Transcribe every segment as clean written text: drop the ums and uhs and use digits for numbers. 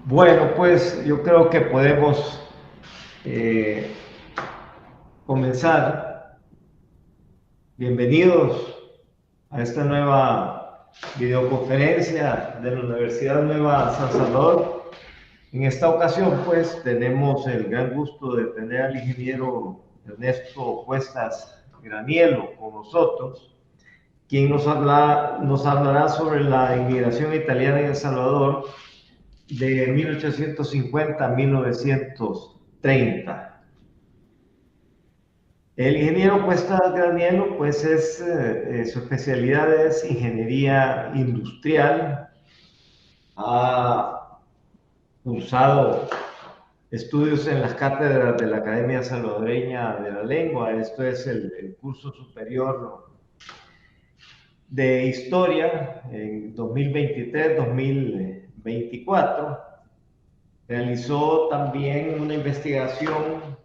Bueno, pues yo creo que podemos eh, comenzar. Bienvenidos a esta nueva videoconferencia de la Universidad Nueva San Salvador. En esta ocasión, pues, tenemos el gran gusto de tener al ingeniero Ernesto Cuestas Granielo con nosotros, quien nos hablará sobre la inmigración italiana en El Salvador de 1850 a 1930. El ingeniero Cuesta Granielo, pues su especialidad es ingeniería industrial. Ha cursado estudios en las cátedras de la Academia Salvadoreña de la Lengua. Esto es el curso superior de historia en 2023-2024. Realizó también una investigación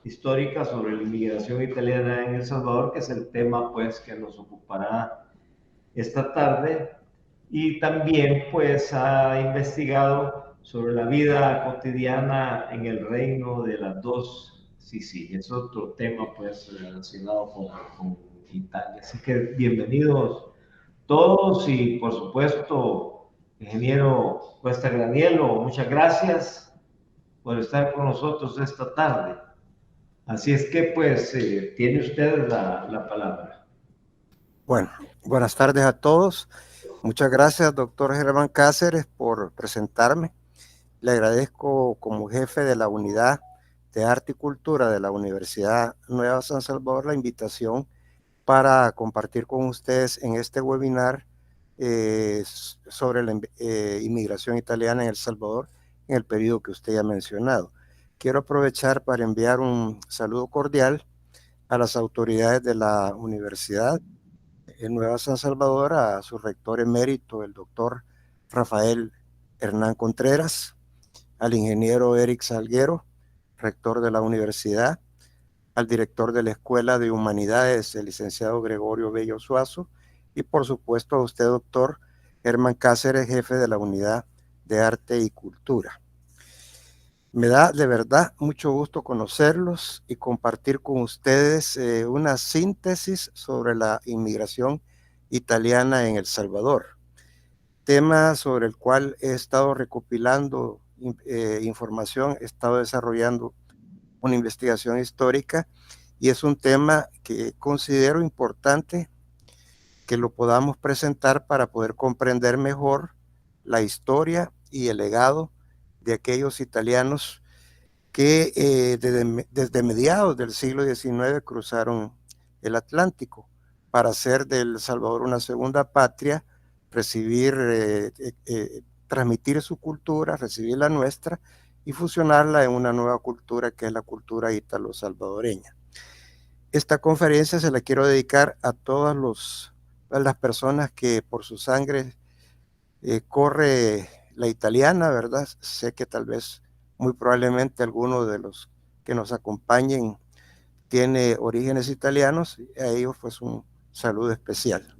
histórica sobre la inmigración italiana en El Salvador, que es el tema pues que nos ocupará esta tarde. Y también pues ha investigado sobre la vida cotidiana en el reino de las dos Sicilias. Es otro tema pues relacionado con Italia. Así que bienvenidos todos y por supuesto, ingeniero Cuesta Granielo, muchas gracias por estar con nosotros esta tarde. Así es que pues tiene usted la palabra. Bueno, buenas tardes a todos. Muchas gracias, doctor Germán Cáceres, por presentarme. Le agradezco como jefe de la Unidad de Arte y Cultura de la Universidad Nueva San Salvador la invitación para compartir con ustedes en este webinar sobre la inmigración italiana en El Salvador en el periodo que usted ya ha mencionado. Quiero aprovechar para enviar un saludo cordial a las autoridades de la universidad en Nueva San Salvador, a su rector emérito, el doctor Rafael Hernán Contreras, al ingeniero Eric Salguero, rector de la universidad, al director de la Escuela de Humanidades, el licenciado Gregorio Bello Suazo, y por supuesto a usted, doctor Germán Cáceres, jefe de la Unidad de Arte y Cultura. Me da de verdad mucho gusto conocerlos y compartir con ustedes una síntesis sobre la inmigración italiana en El Salvador, tema sobre el cual he estado recopilando información, he estado desarrollando una investigación histórica y es un tema que considero importante que lo podamos presentar para poder comprender mejor la historia y el legado de aquellos italianos que desde mediados del siglo XIX cruzaron el Atlántico para hacer de El Salvador una segunda patria, recibir, transmitir su cultura, recibir la nuestra y fusionarla en una nueva cultura que es la cultura ítalo-salvadoreña. Esta conferencia se la quiero dedicar a las personas que por su sangre corre la italiana, ¿verdad? Sé que tal vez, muy probablemente, alguno de los que nos acompañen tiene orígenes italianos, y a ellos pues un saludo especial.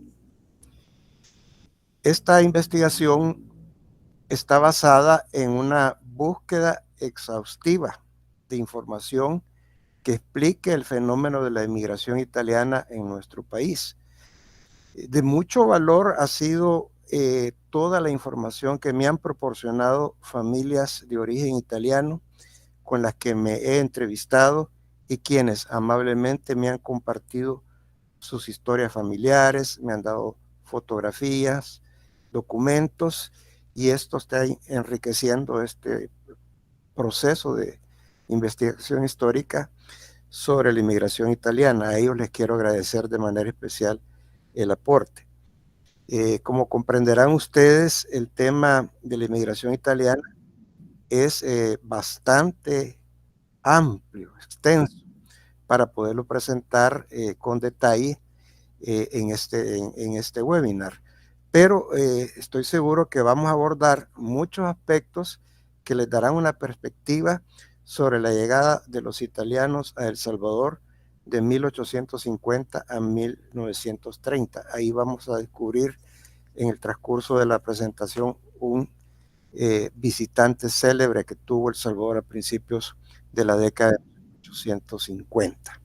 Esta investigación está basada en una búsqueda exhaustiva de información que explique el fenómeno de la inmigración italiana en nuestro país. De mucho valor ha sido toda la información que me han proporcionado familias de origen italiano con las que me he entrevistado y quienes amablemente me han compartido sus historias familiares, me han dado fotografías, documentos, y esto está enriqueciendo este proceso de investigación histórica sobre la inmigración italiana. A ellos les quiero agradecer de manera especial el aporte. Como comprenderán ustedes, el tema de la inmigración italiana es bastante amplio, extenso, para poderlo presentar con detalle en este webinar. Pero estoy seguro que vamos a abordar muchos aspectos que les darán una perspectiva sobre la llegada de los italianos a El Salvador de 1850 a 1930. Ahí vamos a descubrir en el transcurso de la presentación un visitante célebre que tuvo El Salvador a principios de la década de 1850.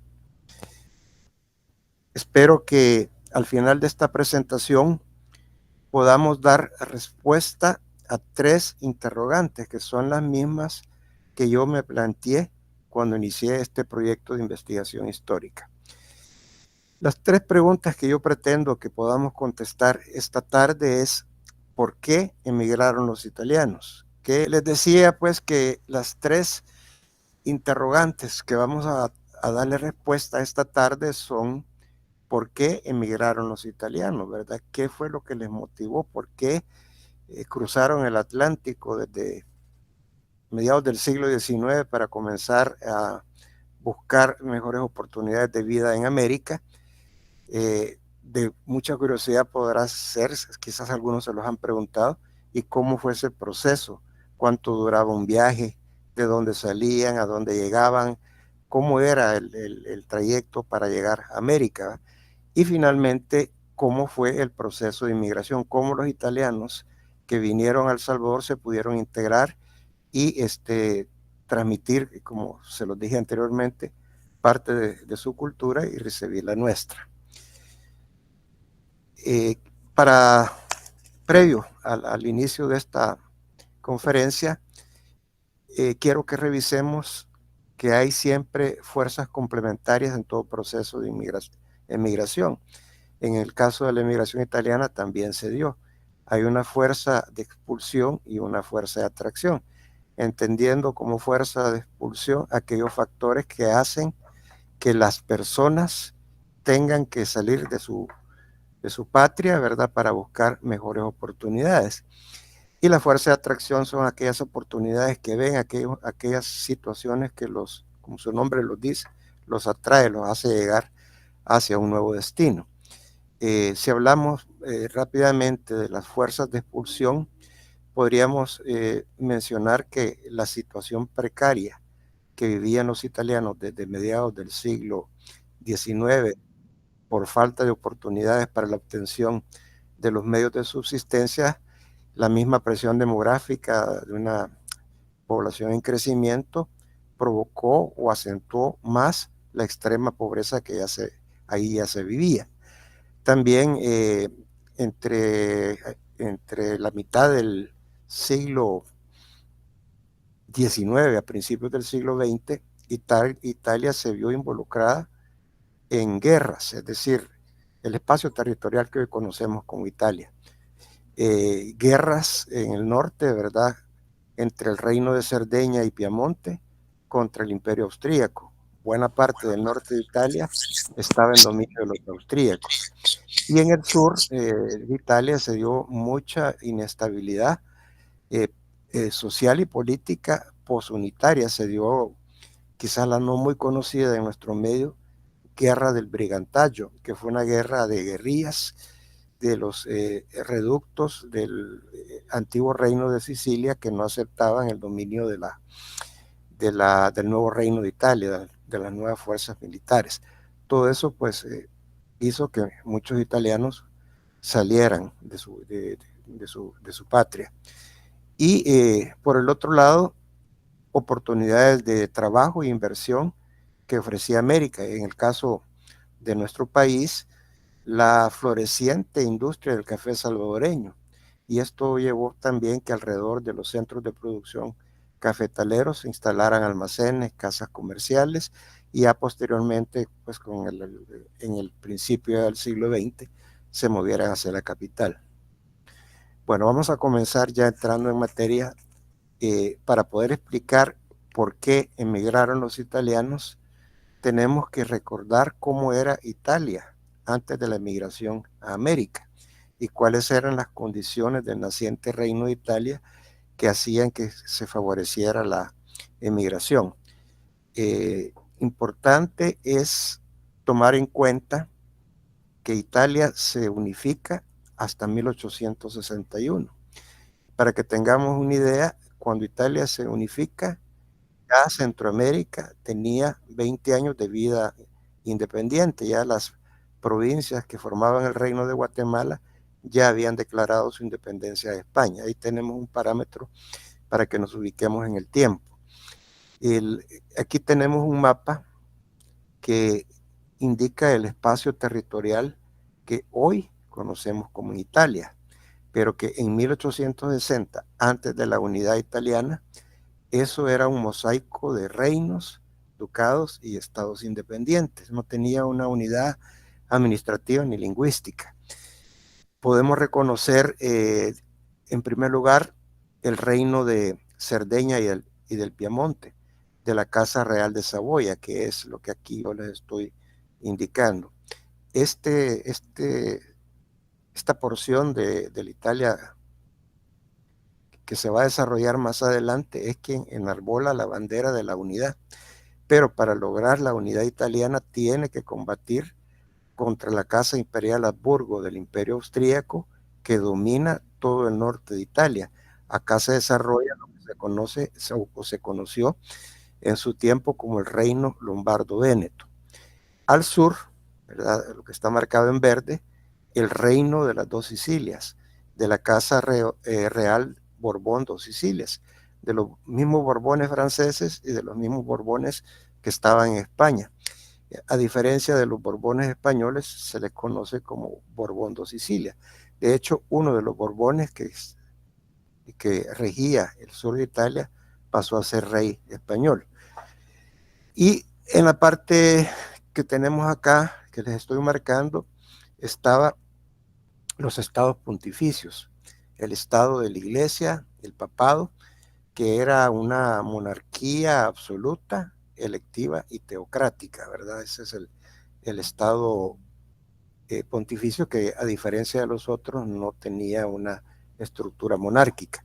Espero que al final de esta presentación podamos dar respuesta a 3 interrogantes que son las mismas que yo me planteé cuando inicié este proyecto de investigación histórica. Las 3 preguntas que yo pretendo que podamos contestar esta tarde es: ¿por qué emigraron los italianos? Que les decía pues que las 3 interrogantes que vamos a darle respuesta esta tarde son: ¿por qué emigraron los italianos? ¿Verdad? ¿Qué fue lo que les motivó? ¿Por qué cruzaron el Atlántico desde mediados del siglo XIX para comenzar a buscar mejores oportunidades de vida en América? De mucha curiosidad podrá ser, quizás algunos se los han preguntado, y cómo fue ese proceso, cuánto duraba un viaje, de dónde salían, a dónde llegaban, cómo era el trayecto para llegar a América, y finalmente cómo fue el proceso de inmigración, cómo los italianos que vinieron a El Salvador se pudieron integrar y transmitir, como se los dije anteriormente, parte de su cultura y recibir la nuestra. Previo al inicio de esta conferencia, quiero que revisemos que hay siempre fuerzas complementarias en todo proceso de emigración. En el caso de la emigración italiana también se dio. Hay una fuerza de expulsión y una fuerza de atracción, entendiendo como fuerza de expulsión aquellos factores que hacen que las personas tengan que salir de su patria, ¿verdad?, para buscar mejores oportunidades. Y la fuerza de atracción son aquellas oportunidades que ven, aquellas situaciones que como su nombre lo dice, los atrae, los hace llegar hacia un nuevo destino. Si hablamos rápidamente de las fuerzas de expulsión, podríamos mencionar que la situación precaria que vivían los italianos desde mediados del siglo XIX por falta de oportunidades para la obtención de los medios de subsistencia, la misma presión demográfica de una población en provocó o acentuó más la extrema pobreza que ahí ya se vivía. También entre la mitad del siglo XIX a principios del siglo XX, Italia se vio involucrada en guerras, es decir, el espacio territorial que hoy conocemos como Italia. Guerras en el norte, ¿verdad?, entre el reino de Cerdeña y Piamonte contra el imperio austríaco. Buena parte del norte de Italia estaba en dominio de los austríacos. Y en el sur de Italia se dio mucha inestabilidad social y política posunitaria. Se dio, quizás la no muy conocida en nuestro medio, Guerra del Brigantaggio, que fue una guerra de guerrillas de los reductos del antiguo reino de Sicilia que no aceptaban el dominio del nuevo reino de Italia, de las nuevas fuerzas militares. Todo eso pues hizo que muchos italianos salieran de su patria. Y por el otro lado, oportunidades de trabajo e inversión que ofrecía América. En el caso de nuestro país, la floreciente industria del café salvadoreño. Y esto llevó también que alrededor de los centros de producción cafetaleros se instalaran almacenes, casas comerciales, y ya posteriormente, pues en el principio del siglo XX, se movieran hacia la capital. Bueno, vamos a comenzar ya entrando en materia para poder explicar por qué emigraron los italianos. Tenemos que recordar cómo era Italia antes de la emigración a América y cuáles eran las condiciones del naciente reino de Italia que hacían que se favoreciera la emigración. Importante es tomar en cuenta que Italia se unifica hasta 1861. Para que tengamos una idea, cuando Italia se unifica, ya Centroamérica tenía 20 años de vida independiente, ya las provincias que formaban el reino de Guatemala ya habían declarado su independencia de España. Ahí tenemos un parámetro para que nos ubiquemos en el tiempo. Aquí tenemos un mapa que indica el espacio territorial que hoy conocemos como Italia, pero que en 1860, antes de la unidad italiana, eso era un mosaico de reinos, ducados y estados independientes. No tenía una unidad administrativa ni lingüística. Podemos reconocer, en primer lugar, el reino de Cerdeña y del Piamonte, de la Casa Real de Saboya, que es lo que aquí yo les estoy indicando. Esta porción de la Italia que se va a desarrollar más adelante es quien enarbola la bandera de la unidad, pero para lograr la unidad italiana tiene que combatir contra la Casa Imperial Habsburgo del Imperio Austríaco, que domina todo el norte de Italia. Acá se desarrolla lo que se conoce o se conoció en su tiempo como el Reino Lombardo-Véneto. Al sur, ¿verdad?, lo que está marcado en verde, el Reino de las Dos Sicilias, de la Casa Real Borbón Dos Sicilias, de los mismos Borbones franceses y de los mismos Borbones que estaban en España. A diferencia de los Borbones españoles, se les conoce como Borbón Dos Sicilias. De hecho, uno de los Borbones que regía el sur de Italia pasó a ser rey español. Y en la parte que tenemos acá, que les estoy marcando, estaban los estados pontificios, el estado de la iglesia, el papado, que era una monarquía absoluta, electiva y teocrática, ¿verdad? Ese es el estado pontificio, que a diferencia de los otros no tenía una estructura monárquica.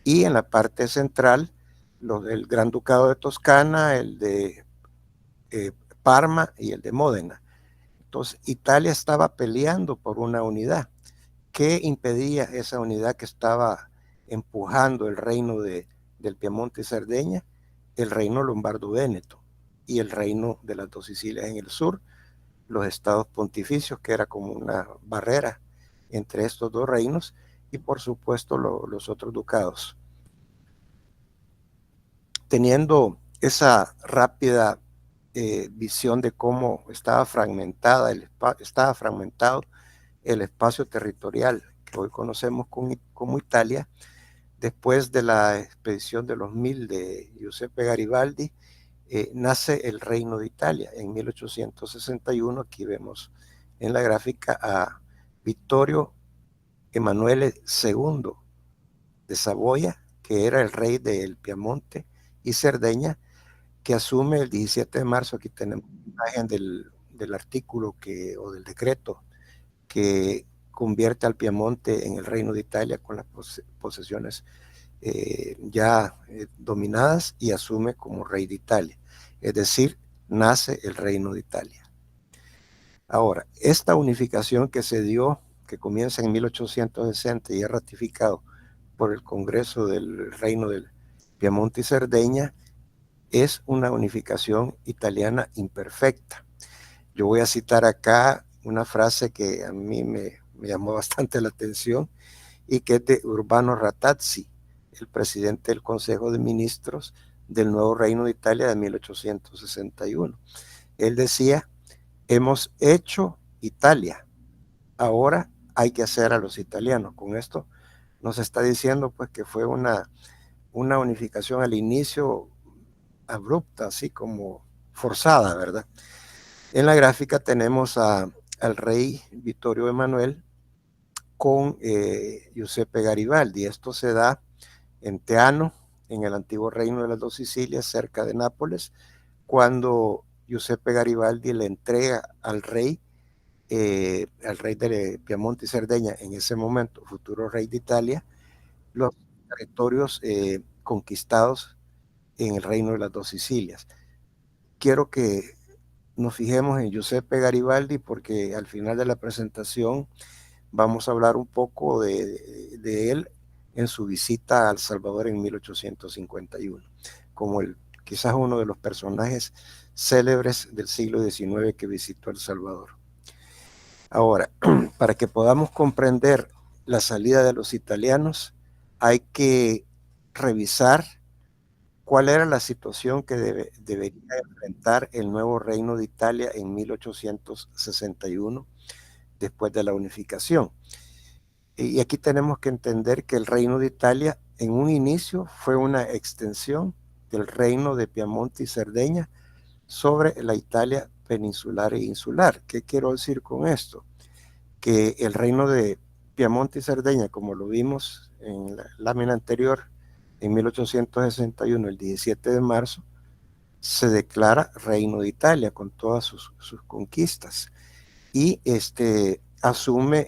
Y en la parte central, el Gran Ducado de Toscana, el de Parma y el de Módena. Entonces, Italia estaba peleando por una unidad. ¿Qué impedía esa unidad que estaba empujando el reino del Piamonte y Cerdeña? El reino lombardo-véneto y el reino de las Dos Sicilias en el sur, los estados pontificios, que era como una barrera entre estos dos reinos, y por supuesto los otros ducados. Teniendo esa rápida visión de cómo estaba fragmentado el espacio territorial que hoy conocemos como Italia, después de la expedición de los 1000 de Giuseppe Garibaldi, nace el Reino de Italia en 1861. Aquí vemos en la gráfica a Vittorio Emanuele II de Saboya, que era el rey del Piamonte y Cerdeña, que asume el 17 de marzo. Aquí tenemos una imagen del artículo o del decreto que convierte al Piamonte en el Reino de Italia con las posesiones ya dominadas, y asume como rey de Italia. Es decir, nace el Reino de Italia. Ahora, esta unificación que se dio, que comienza en 1860 y es ratificado por el Congreso del Reino del Piamonte y Cerdeña, es una unificación italiana imperfecta. Yo voy a citar acá una frase que a mí me llamó bastante la atención, y que es de Urbano Ratazzi, el presidente del Consejo de Ministros del nuevo Reino de Italia de 1861. Él decía: hemos hecho Italia, ahora hay que hacer a los italianos. Con esto nos está diciendo pues que fue una unificación al inicio abrupta, así como forzada, ¿verdad? En la gráfica tenemos al rey Vittorio Emanuele con Giuseppe Garibaldi. Esto se da en Teano, en el antiguo Reino de las Dos Sicilias, cerca de Nápoles, cuando Giuseppe Garibaldi le entrega al rey de Piamonte y Cerdeña, en ese momento futuro rey de Italia, los territorios conquistados en el Reino de las Dos Sicilias. Quiero que nos fijemos en Giuseppe Garibaldi, porque al final de la presentación vamos a hablar un poco de él en su visita a El Salvador en 1851, como quizás uno de los personajes célebres del siglo XIX que visitó El Salvador. Ahora, para que podamos comprender la salida de los italianos, hay que revisar cuál era la situación que debería enfrentar el nuevo Reino de Italia en 1861, después de la unificación. Y aquí tenemos que entender que el Reino de Italia en un inicio fue una extensión del Reino de Piamonte y Cerdeña sobre la Italia peninsular e insular. ¿Qué quiero decir con esto? Que el Reino de Piamonte y Cerdeña, como lo vimos en la lámina anterior, en 1861, el 17 de marzo, se declara Reino de Italia con todas sus conquistas y asume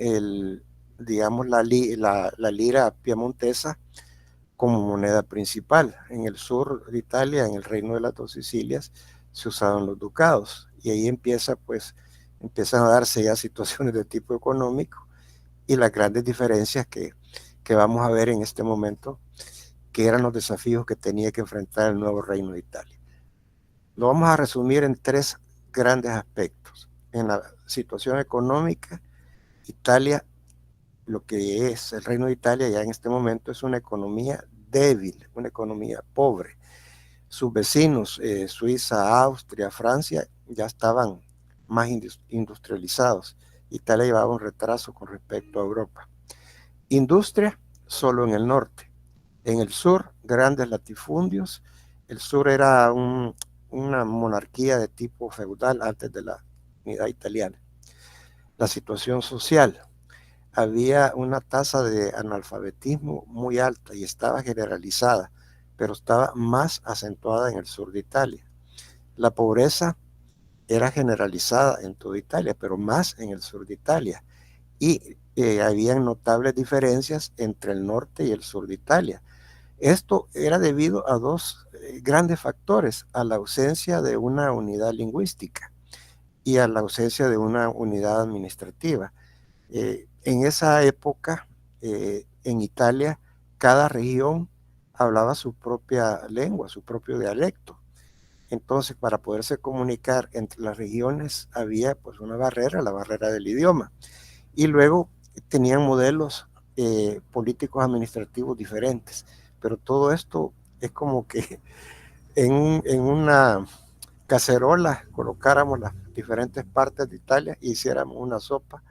digamos, la lira piemontesa como moneda principal. En el sur de Italia, en el Reino de las Dos Sicilias, se usaban los ducados y ahí empiezan a darse ya situaciones de tipo económico y las grandes diferencias que vamos a ver en este momento, que eran los desafíos que tenía que enfrentar el nuevo Reino de Italia. Lo vamos a resumir en tres grandes aspectos. En la situación económica, Italia, lo que es el Reino de Italia ya en este momento es una economía débil, una economía pobre. Sus vecinos, Suiza, Austria, Francia, ya estaban más industrializados. Italia llevaba un retraso con respecto a Europa. Industria, solo en el norte. En el sur, grandes latifundios. El sur era una monarquía de tipo feudal antes de la unidad italiana. La situación social. Había una tasa de analfabetismo muy alta y estaba generalizada, pero estaba más acentuada en el sur de Italia. La pobreza era generalizada en toda Italia, pero más en el sur de Italia. Y habían notables diferencias entre el norte y el sur de Italia. Esto era debido a dos grandes factores: a la ausencia de una unidad lingüística y a la ausencia de una unidad administrativa. En esa época, en Italia, cada región hablaba su propia lengua, su propio dialecto. Entonces, para poderse comunicar entre las regiones había pues una barrera, la barrera del idioma. Y luego tenían modelos políticos administrativos diferentes. Pero todo esto es como que en una cacerola colocáramos las diferentes partes de Italia e hiciéramos una sopa,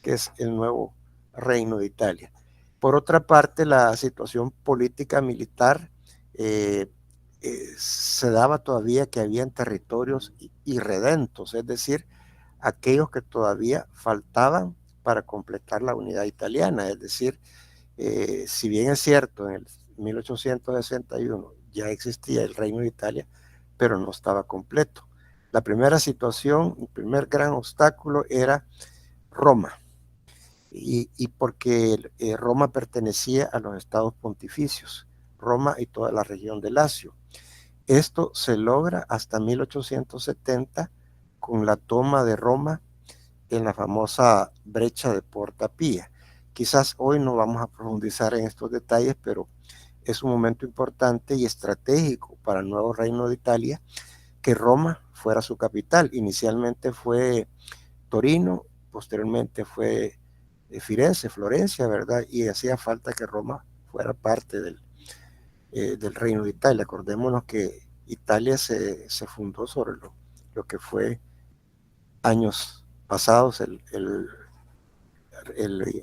que es el nuevo Reino de Italia. Por otra parte, la situación política militar se daba todavía que habían territorios irredentos, es decir, aquellos que todavía faltaban para completar la unidad italiana. Es decir, si bien es cierto, en el 1861 ya existía el Reino de Italia, pero no estaba completo. La primera situación, el primer gran obstáculo era Roma, y porque Roma pertenecía a los estados pontificios, Roma y toda la región de Lacio. Esto se logra hasta 1870 con la toma de Roma en la famosa brecha de Porta Pía. Quizás hoy no vamos a profundizar en estos detalles, pero es un momento importante y estratégico para el nuevo Reino de Italia que Roma fuera su capital. Inicialmente fue Torino, posteriormente fue Firenze, Florencia, ¿verdad? Y hacía falta que Roma fuera parte del Reino de Italia. Acordémonos que Italia se fundó sobre lo que fue años pasados el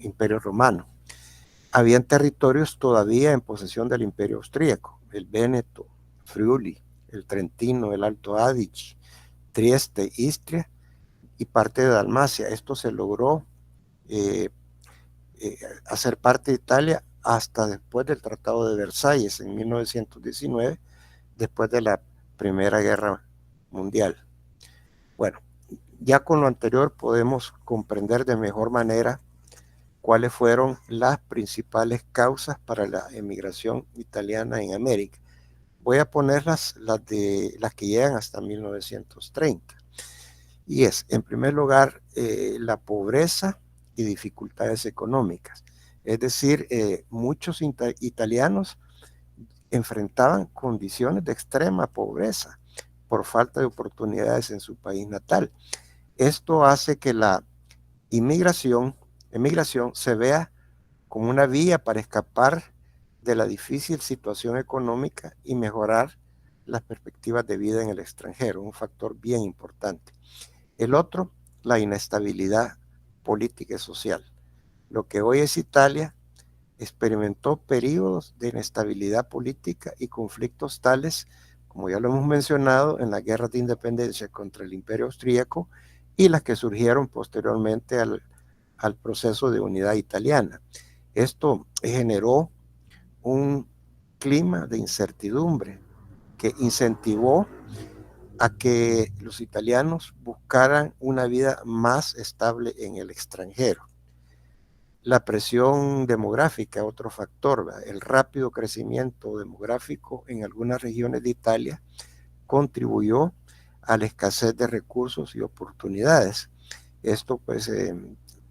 Imperio Romano. Habían territorios todavía en posesión del Imperio Austríaco: el Véneto, Friuli, el Trentino, el Alto Adige, Trieste, Istria y parte de Dalmacia. Esto se logró hacer parte de Italia hasta después del Tratado de Versalles en 1919, después de la Primera Guerra Mundial. Bueno, ya con lo anterior podemos comprender de mejor manera cuáles fueron las principales causas para la emigración italiana en América. Voy a poner las que llegan hasta 1930. Y es, en primer lugar, la pobreza y dificultades económicas. Es decir, muchos italianos enfrentaban condiciones de extrema pobreza por falta de oportunidades en su país natal. Esto hace que la emigración se vea como una vía para escapar de la difícil situación económica y mejorar las perspectivas de vida en el extranjero, un factor bien importante. El otro, la inestabilidad política y social. Lo que hoy es Italia experimentó periodos de inestabilidad política y conflictos tales, como ya lo hemos mencionado, en la guerra de independencia contra el Imperio Austríaco y las que surgieron posteriormente al proceso de unidad italiana. Esto generó un clima de incertidumbre que incentivó a que los italianos buscaran una vida más estable en el extranjero. La presión demográfica, otro factor, ¿verdad? El rápido crecimiento demográfico en algunas regiones de Italia contribuyó a la escasez de recursos y oportunidades. Esto pues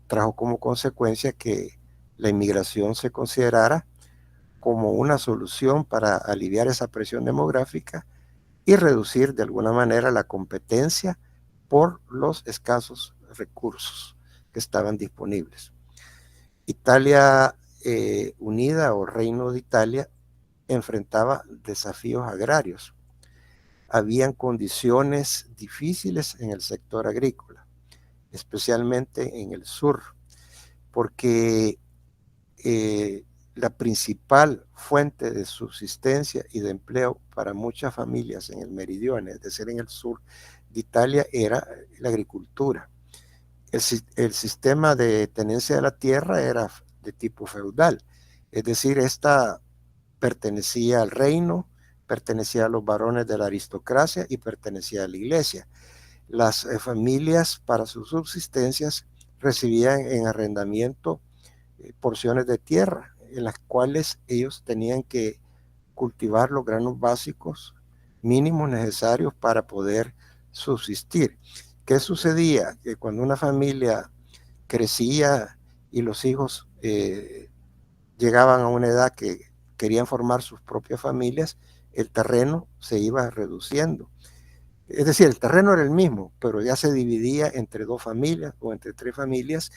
trajo como consecuencia que la inmigración se considerara como una solución para aliviar esa presión demográfica y reducir de alguna manera la competencia por los escasos recursos que estaban disponibles. Italia Unida o Reino de Italia enfrentaba desafíos agrarios. Habían condiciones difíciles en el sector agrícola, especialmente en el sur, porque la principal fuente de subsistencia y de empleo para muchas familias en el meridione, es decir, en el sur de Italia, era la agricultura. El sistema de tenencia de la tierra era de tipo feudal, es decir, esta pertenecía al reino, pertenecía a los varones de la aristocracia y pertenecía a la iglesia. Las familias para sus subsistencias recibían en arrendamiento porciones de tierra en las cuales ellos tenían que cultivar los granos básicos mínimos necesarios para poder subsistir. ¿Qué sucedía? Que cuando una familia crecía y los hijos llegaban a una edad que querían formar sus propias familias, el terreno se iba reduciendo. Es decir, el terreno era el mismo, pero ya se dividía entre 2 familias o entre 3 familias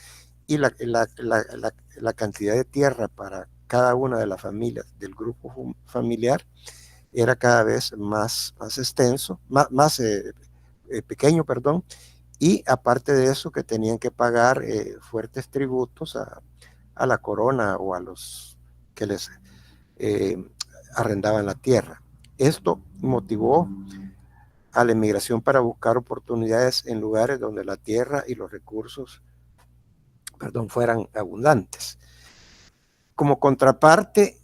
y la cantidad de tierra para cada una de las familias del grupo familiar era cada vez más extenso, más pequeño, perdón, y aparte de eso que tenían que pagar fuertes tributos a la corona o a los que les arrendaban la tierra. Esto motivó a la emigración para buscar oportunidades en lugares donde la tierra y los recursos, fueran abundantes. Como contraparte,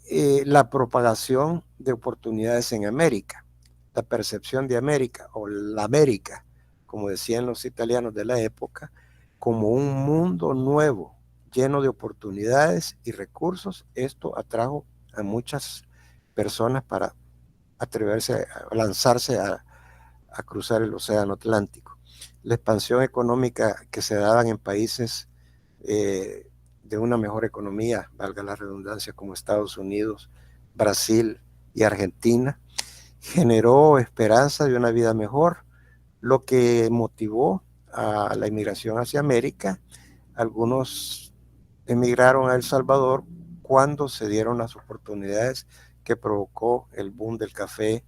la propagación de oportunidades en América, la percepción de América o la América, como decían los italianos de la época, como un mundo nuevo, lleno de oportunidades y recursos. Esto atrajo a muchas personas para atreverse a lanzarse a cruzar el océano Atlántico. La expansión económica que se daban en países de una mejor economía, valga la redundancia, como Estados Unidos, Brasil y Argentina, generó esperanza de una vida mejor, lo que motivó a la inmigración hacia América. Algunos emigraron a El Salvador cuando se dieron las oportunidades que provocó el boom del café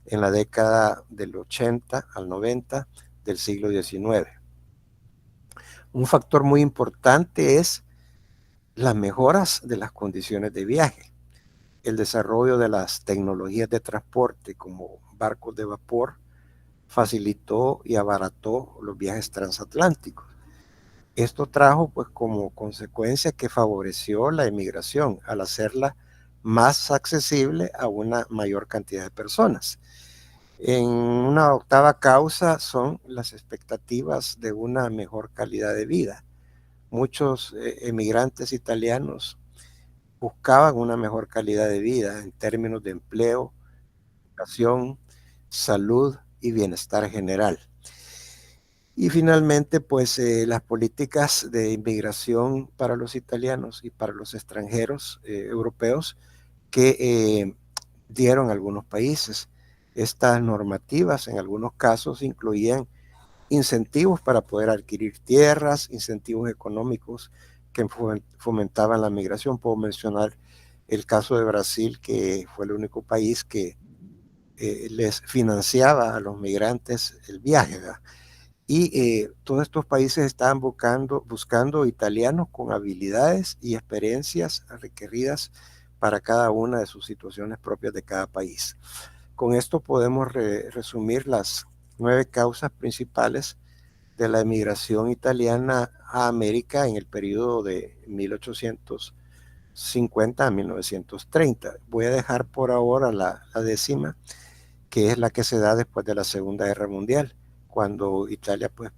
en la década del 80 al 90 del siglo XIX. Un factor muy importante es las mejoras de las condiciones de viaje, el desarrollo de las tecnologías de transporte como barcos de vapor facilitó y abarató los viajes transatlánticos. Esto trajo pues como consecuencia que favoreció la emigración al hacerla más accesible a una mayor cantidad de personas. En una octava causa son las expectativas de una mejor calidad de vida. Muchos emigrantes italianos buscaban una mejor calidad de vida en términos de empleo, educación, salud y bienestar general. Y finalmente, pues las políticas de inmigración para los italianos y para los extranjeros europeos que dieron algunos países. Estas normativas en algunos casos incluían incentivos para poder adquirir tierras, incentivos económicos que fomentaban la migración. Puedo mencionar el caso de Brasil, que fue el único país que les financiaba a los migrantes el viaje, ¿verdad? Y todos estos países estaban buscando italianos con habilidades y experiencias requeridas para cada una de sus situaciones propias de cada país. Con esto podemos resumir las 9 causas principales de la emigración italiana a América en el periodo de 1850 a 1930. Voy a dejar por ahora la 10ª, que es la que se da después de la Segunda Guerra Mundial, cuando Italia pues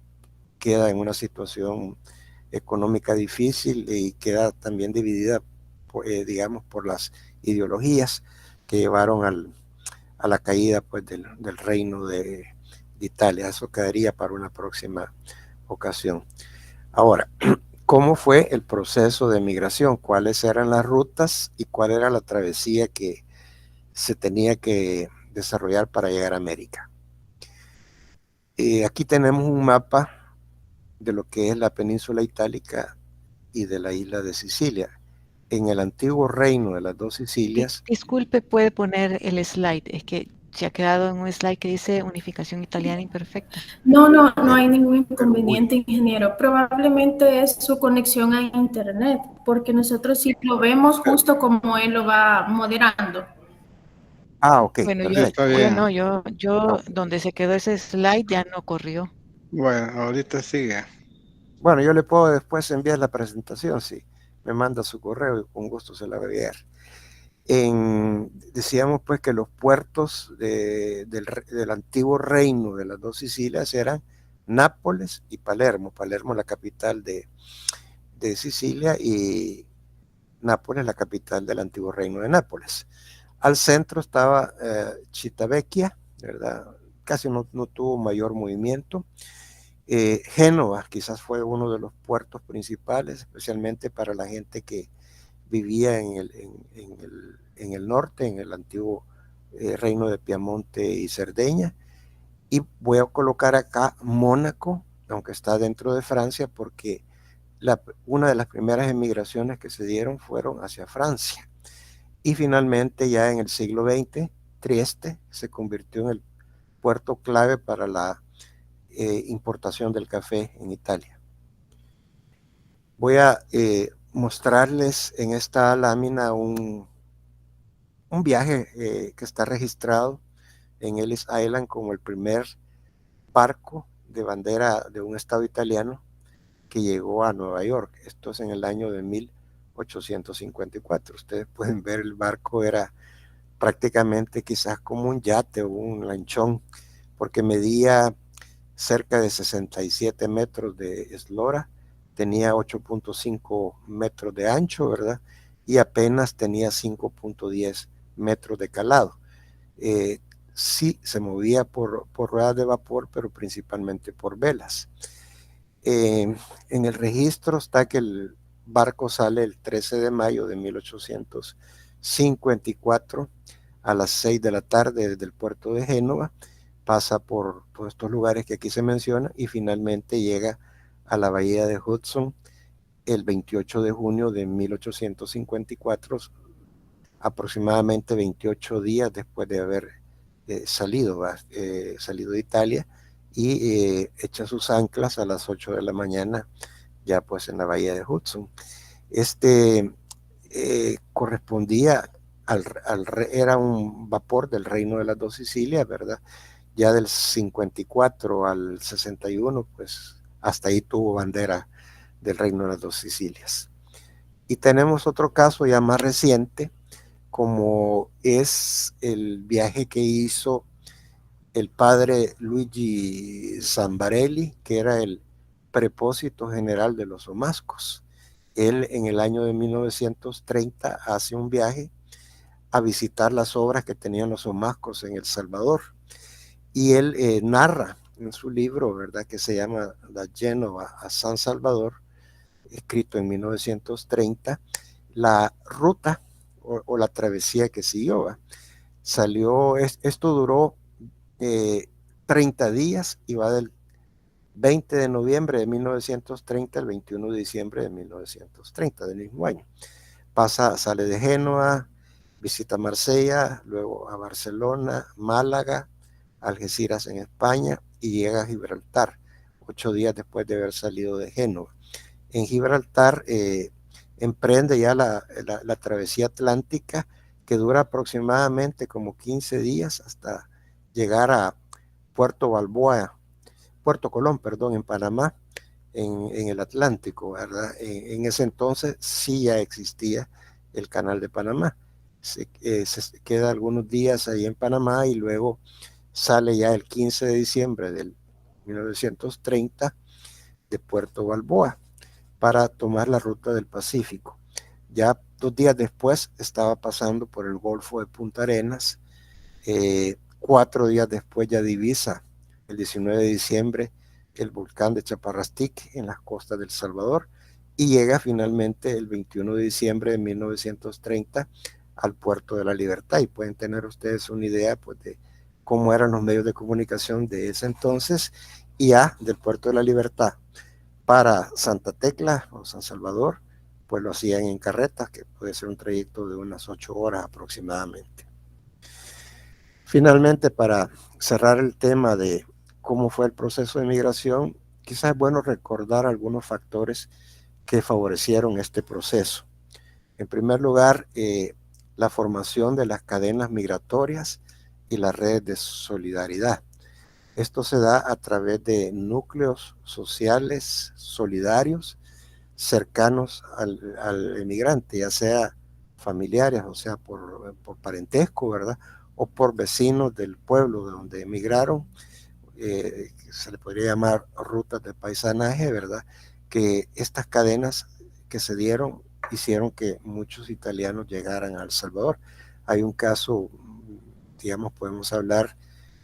queda en una situación económica difícil y queda también dividida, digamos, por las ideologías que llevaron a la caída pues del reino de Italia. Eso quedaría para una próxima ocasión. Ahora, ¿cómo fue el proceso de migración? ¿Cuáles eran las rutas y cuál era la travesía que se tenía que desarrollar para llegar a América? Aquí tenemos un mapa de lo que es la península itálica y de la isla de Sicilia. En el antiguo reino de las dos Sicilias. Disculpe, puede poner el slide. Es que se ha quedado en un slide que dice unificación italiana imperfecta. No hay ningún inconveniente, ingeniero. Probablemente es su conexión a internet, porque nosotros sí lo vemos justo como él lo va moderando. Ah, ok. Bueno, yo donde se quedó ese slide ya no corrió. Bueno, ahorita sigue. Bueno, yo le puedo después enviar la presentación, si me manda su correo y con gusto se la voy a enviar. Decíamos pues que los puertos del antiguo reino de las dos Sicilias eran Nápoles y Palermo. Palermo la capital de Sicilia y Nápoles la capital del antiguo reino de Nápoles. Al centro estaba Civitavecchia, ¿verdad? Casi no tuvo mayor movimiento. Génova quizás fue uno de los puertos principales, especialmente para la gente que vivía en el norte, en el antiguo reino de Piamonte y Cerdeña. Y voy a colocar acá Mónaco, aunque está dentro de Francia, porque una de las primeras emigraciones que se dieron fueron hacia Francia. Y finalmente, ya en el siglo XX, Trieste se convirtió en el puerto clave para la importación del café en Italia. Voy a mostrarles en esta lámina un viaje que está registrado en Ellis Island como el primer barco de bandera de un estado italiano que llegó a Nueva York. Esto es en el año de 1854. Ustedes pueden ver, el barco era prácticamente quizás como un yate o un lanchón, porque medía cerca de 67 metros de eslora, tenía 8.5 metros de ancho, ¿verdad? Y apenas tenía 5.10 metros de calado. Sí, se movía por ruedas de vapor, pero principalmente por velas. En el registro está que el barco sale el 13 de mayo de 1854 a las 6 de la tarde desde el puerto de Génova, pasa por todos estos lugares que aquí se menciona y finalmente llega a la bahía de Hudson el 28 de junio de 1854, aproximadamente 28 días después de haber salido de Italia, y echa sus anclas a las 8 de la mañana ya pues en la bahía de Hudson. Correspondía era un vapor del reino de las dos Sicilias, ¿verdad? Ya del 54 al 61, pues hasta ahí tuvo bandera del reino de las dos Sicilias. Y tenemos otro caso ya más reciente, como es el viaje que hizo el padre Luigi Zambarelli, que era el prepósito general de los Omascos. Él en el año de 1930 hace un viaje a visitar las obras que tenían los Omascos en El Salvador. Y él narra en su libro, ¿verdad?, que se llama La Génova a San Salvador, escrito en 1930, la ruta o la travesía que siguió. Esto duró 30 días y va 20 de noviembre de 1930 al 21 de diciembre de 1930 del mismo año. Sale de Génova, visita Marsella, luego a Barcelona, Málaga, Algeciras en España y llega a Gibraltar, 8 días después de haber salido de Génova. En Gibraltar emprende ya la travesía atlántica, que dura aproximadamente como 15 días hasta llegar a Puerto Colón, perdón, en Panamá, en el Atlántico, ¿verdad? En ese entonces sí ya existía el Canal de Panamá. Se queda algunos días ahí en Panamá y luego sale ya el 15 de diciembre del 1930 de Puerto Balboa para tomar la ruta del Pacífico. Ya 2 días después estaba pasando por el Golfo de Punta Arenas. 4 días después ya divisa el 19 de diciembre el volcán de Chaparrastic en las costas del Salvador y llega finalmente el 21 de diciembre de 1930 al Puerto de la Libertad. Y pueden tener ustedes una idea pues, de cómo eran los medios de comunicación de ese entonces. Y ya del Puerto de la Libertad para Santa Tecla o San Salvador, pues lo hacían en carretas, que puede ser un trayecto de unas 8 horas aproximadamente. Finalmente, para cerrar el tema de cómo fue el proceso de migración, quizás es bueno recordar algunos factores que favorecieron este proceso. En primer lugar, la formación de las cadenas migratorias y las redes de solidaridad. Esto se da a través de núcleos sociales solidarios cercanos al emigrante, ya sea familiares, o sea, por parentesco, ¿verdad? O por vecinos del pueblo de donde emigraron, se le podría llamar rutas de paisanaje, ¿verdad? Que estas cadenas que se dieron hicieron que muchos italianos llegaran a El Salvador. Hay un caso, digamos, podemos hablar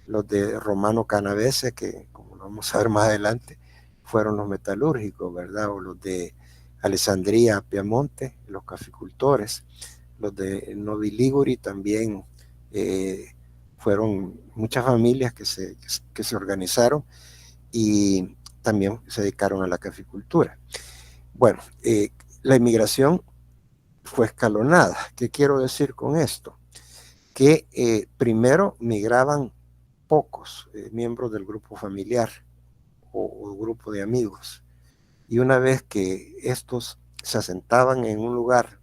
los de Romano Canavese, que como lo vamos a ver más adelante, fueron los metalúrgicos, ¿verdad? O los de Alessandria, Piamonte, los caficultores. Los de Novi Liguri también fueron muchas familias que se organizaron y también se dedicaron a la caficultura. Bueno, la inmigración fue escalonada. ¿Qué quiero decir con esto? Que primero migraban pocos miembros del grupo familiar o grupo de amigos, y una vez que estos se asentaban en un lugar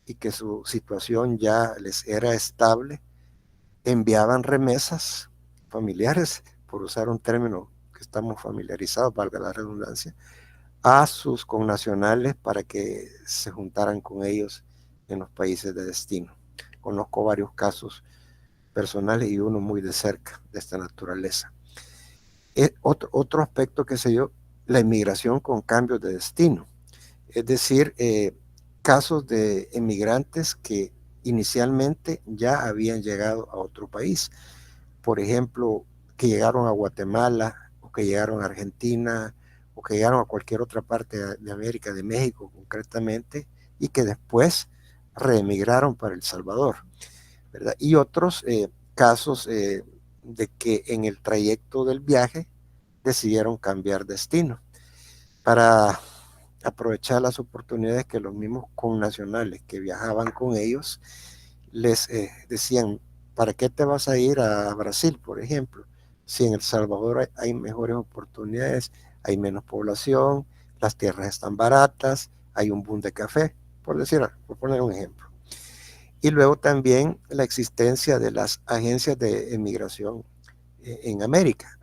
y que su situación ya les era estable, enviaban remesas familiares, por usar un término que estamos familiarizados, valga la redundancia, a sus connacionales para que se juntaran con ellos en los países de destino. Conozco varios casos personales y uno muy de cerca de esta naturaleza. Otro aspecto que se dio, la inmigración con cambios de destino, es decir, casos de emigrantes que inicialmente ya habían llegado a otro país, por ejemplo, que llegaron a Guatemala, o que llegaron a Argentina, o que llegaron a cualquier otra parte de América, de México concretamente, y que después reemigraron para El Salvador, ¿verdad? Y otros casos de que en el trayecto del viaje decidieron cambiar destino para aprovechar las oportunidades que los mismos connacionales que viajaban con ellos les decían: ¿para qué te vas a ir a Brasil, por ejemplo? Si en El Salvador hay mejores oportunidades, hay menos población, las tierras están baratas, hay un boom de café, por poner un ejemplo. Y luego también la existencia de las agencias de emigración en América.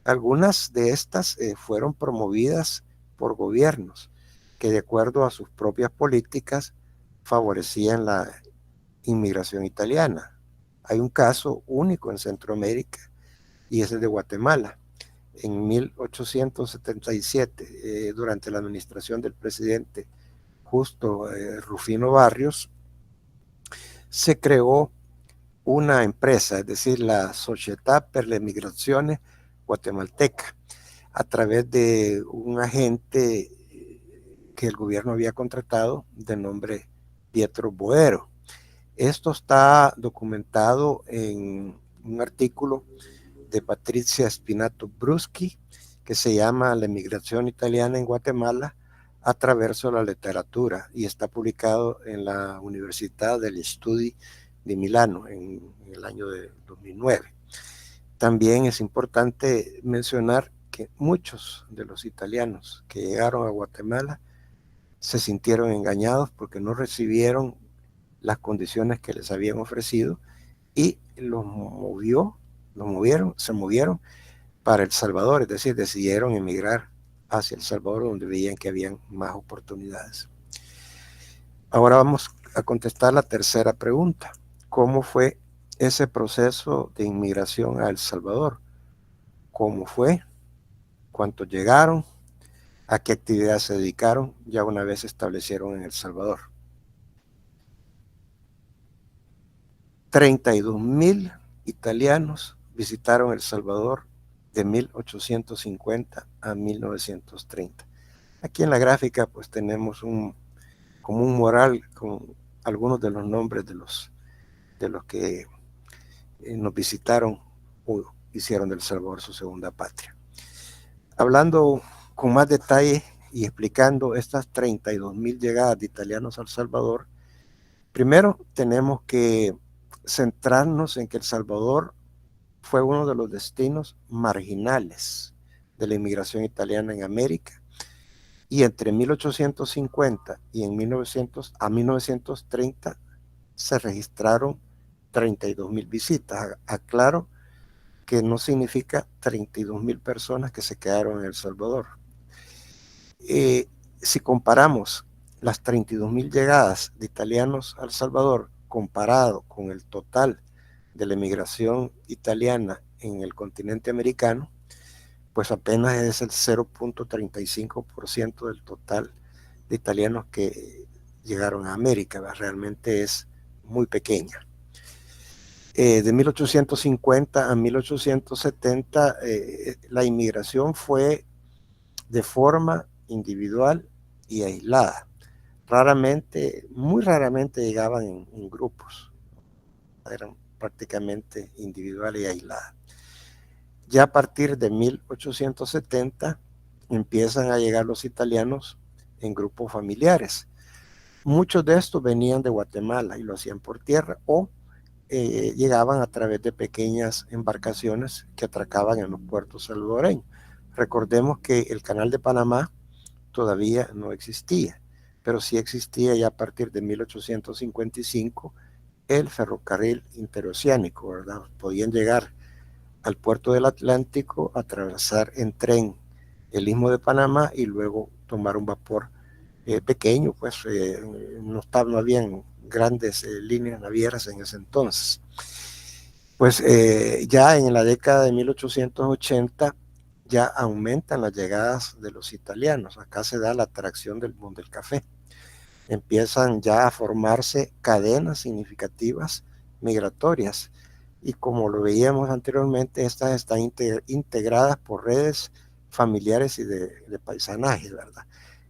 Algunas de estas fueron promovidas por gobiernos que, de acuerdo a sus propias políticas, favorecían la inmigración italiana. Hay un caso único en Centroamérica y es el de Guatemala. En 1877, durante la administración del presidente Justo Rufino Barrios, se creó una empresa, es decir, la Società per le Migrazioni Guatemalteca, a través de un agente que el gobierno había contratado de nombre Pietro Boero. Esto está documentado en un artículo de Patricia Spinato Bruschi, que se llama La emigración italiana en Guatemala a través de la literatura, y está publicado en la Universidad degli Studi de Milano en el año de 2009. También es importante mencionar que muchos de los italianos que llegaron a Guatemala se sintieron engañados porque no recibieron las condiciones que les habían ofrecido y se movieron para El Salvador, es decir, decidieron emigrar hacia El Salvador, donde veían que habían más oportunidades. Ahora vamos a contestar la tercera pregunta. ¿Cómo fue ese proceso de inmigración a El Salvador? ¿Cómo fue? ¿Cuántos llegaron? ¿A qué actividades se dedicaron ya una vez se establecieron en El Salvador? 32,000 italianos visitaron El Salvador de 1850 a 1930. Aquí en la gráfica pues tenemos como un mural con algunos de los nombres de los que nos visitaron o hicieron de El Salvador su segunda patria. Hablando con más detalle y explicando estas 32,000 llegadas de italianos a El Salvador, primero tenemos que centrarnos en que El Salvador fue uno de los destinos marginales de la inmigración italiana en América, y entre 1850 y en 1930 se registraron 32,000 visitas. Aclaro que no significa 32,000 personas que se quedaron en El Salvador. Si comparamos las 32,000 llegadas de italianos a El Salvador comparado con el total de la emigración italiana en el continente americano, pues apenas es el 0.35% del total de italianos que llegaron a América. Realmente es muy pequeña. De 1850 a 1870, la inmigración fue de forma individual y aislada. Muy raramente llegaban en grupos. Eran prácticamente individual y aislada. Ya a partir de 1870 empiezan a llegar los italianos en grupos familiares. Muchos de estos venían de Guatemala y lo hacían por tierra o llegaban a través de pequeñas embarcaciones que atracaban en los puertos salvadoreños. Recordemos que el Canal de Panamá todavía no existía, pero sí existía ya a partir de 1855 el ferrocarril interoceánico, ¿verdad? Podían llegar al puerto del Atlántico, atravesar en tren el Istmo de Panamá y luego tomar un vapor pequeño, pues no habían grandes líneas navieras en ese entonces. Pues ya en la década de 1880 ya aumentan las llegadas de los italianos. Acá se da la atracción del boom del café. Empiezan ya a formarse cadenas significativas migratorias, y como lo veíamos anteriormente, estas están integradas por redes familiares y de paisanaje, ¿verdad?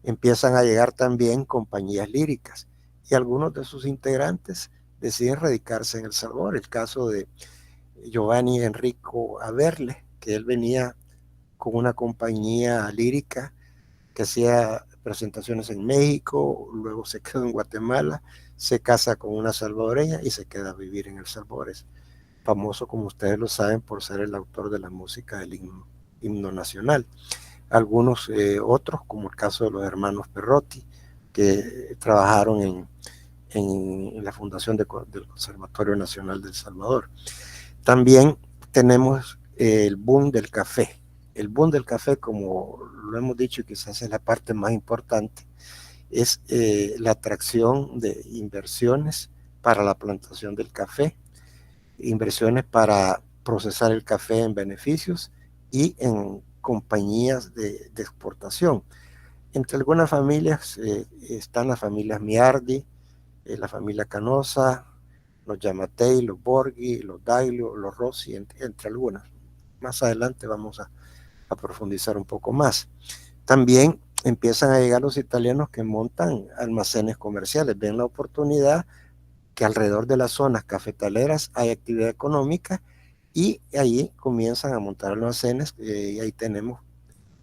Empiezan a llegar también compañías líricas y algunos de sus integrantes deciden radicarse en El Salvador. El caso de Giovanni Enrico Averle, que él venía con una compañía lírica que hacía presentaciones en México, luego se quedó en Guatemala, se casa con una salvadoreña y se queda a vivir en El Salvador. Es famoso, como ustedes lo saben, por ser el autor de la música del himno nacional. Algunos otros, como el caso de los hermanos Perrotti, que trabajaron en la fundación del Conservatorio Nacional de El Salvador. También tenemos el boom del café. El boom del café, como lo hemos dicho y quizás es la parte más importante, es la atracción de inversiones para la plantación del café, inversiones para procesar el café en beneficios y en compañías de exportación. Entre algunas familias están las familias Miardi, la familia Canosa, los Yamatei, los Borghi, los Daglio, los Rossi, entre algunas. Más adelante vamos a profundizar un poco más. También empiezan a llegar los italianos que montan almacenes comerciales, ven la oportunidad que alrededor de las zonas cafetaleras hay actividad económica y ahí comienzan a montar almacenes, y ahí tenemos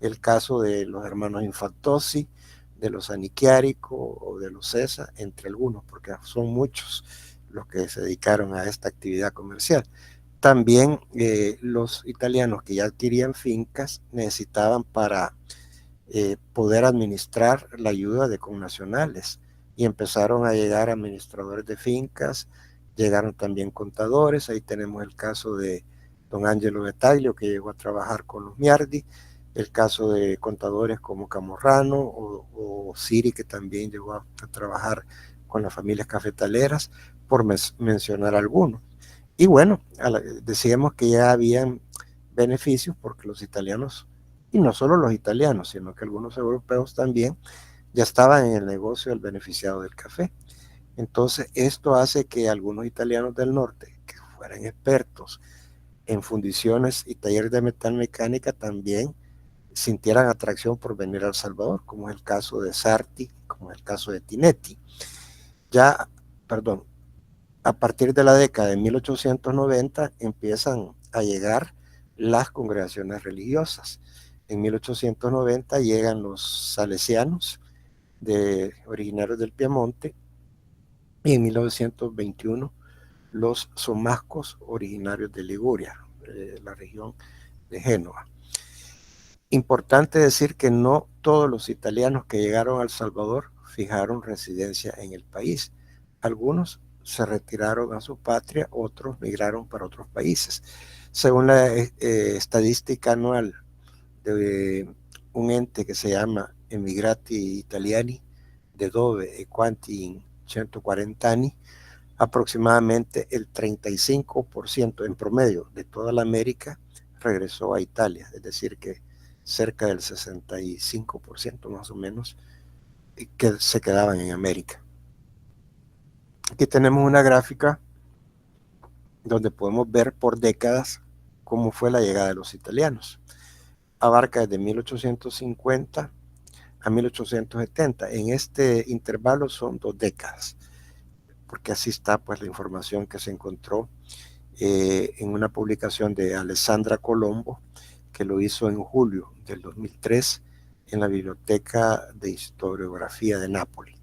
el caso de los hermanos Infantozzi, de los Aniquiarico o de los Cesa, entre algunos, porque son muchos los que se dedicaron a esta actividad comercial. También los italianos que ya adquirían fincas necesitaban para poder administrar la ayuda de connacionales y empezaron a llegar administradores de fincas, llegaron también contadores. Ahí tenemos el caso de don Angelo Betaglio, que llegó a trabajar con los Miardi, el caso de contadores como Camorrano o Siri, que también llegó a trabajar con las familias cafetaleras, por mencionar algunos. Y bueno, decíamos que ya habían beneficios porque los italianos, y no solo los italianos, sino que algunos europeos también, ya estaban en el negocio del beneficiado del café. Entonces, esto hace que algunos italianos del norte, que fueran expertos en fundiciones y talleres de metalmecánica, también sintieran atracción por venir a El Salvador, como es el caso de Sarti, como es el caso de Tinetti. A partir de la década de 1890 empiezan a llegar las congregaciones religiosas. En 1890 llegan los salesianos, originarios del Piamonte, y en 1921 los somascos, originarios de Liguria, la región de Génova. Importante decir que no todos los italianos que llegaron a El Salvador fijaron residencia en el país. Algunos se retiraron a su patria, otros migraron para otros países. Según la estadística anual de un ente que se llama Emigrati Italiani, de dove e quanti in 140 anni, aproximadamente el 35% en promedio de toda la América regresó a Italia, es decir que cerca del 65% más o menos que se quedaban en América. Aquí tenemos una gráfica donde podemos ver por décadas cómo fue la llegada de los italianos. Abarca desde 1850 a 1870. En este intervalo son 2 décadas, porque así está pues la información que se encontró en una publicación de Alessandra Colombo, que lo hizo en julio del 2003 en la Biblioteca de Historiografía de Nápoles.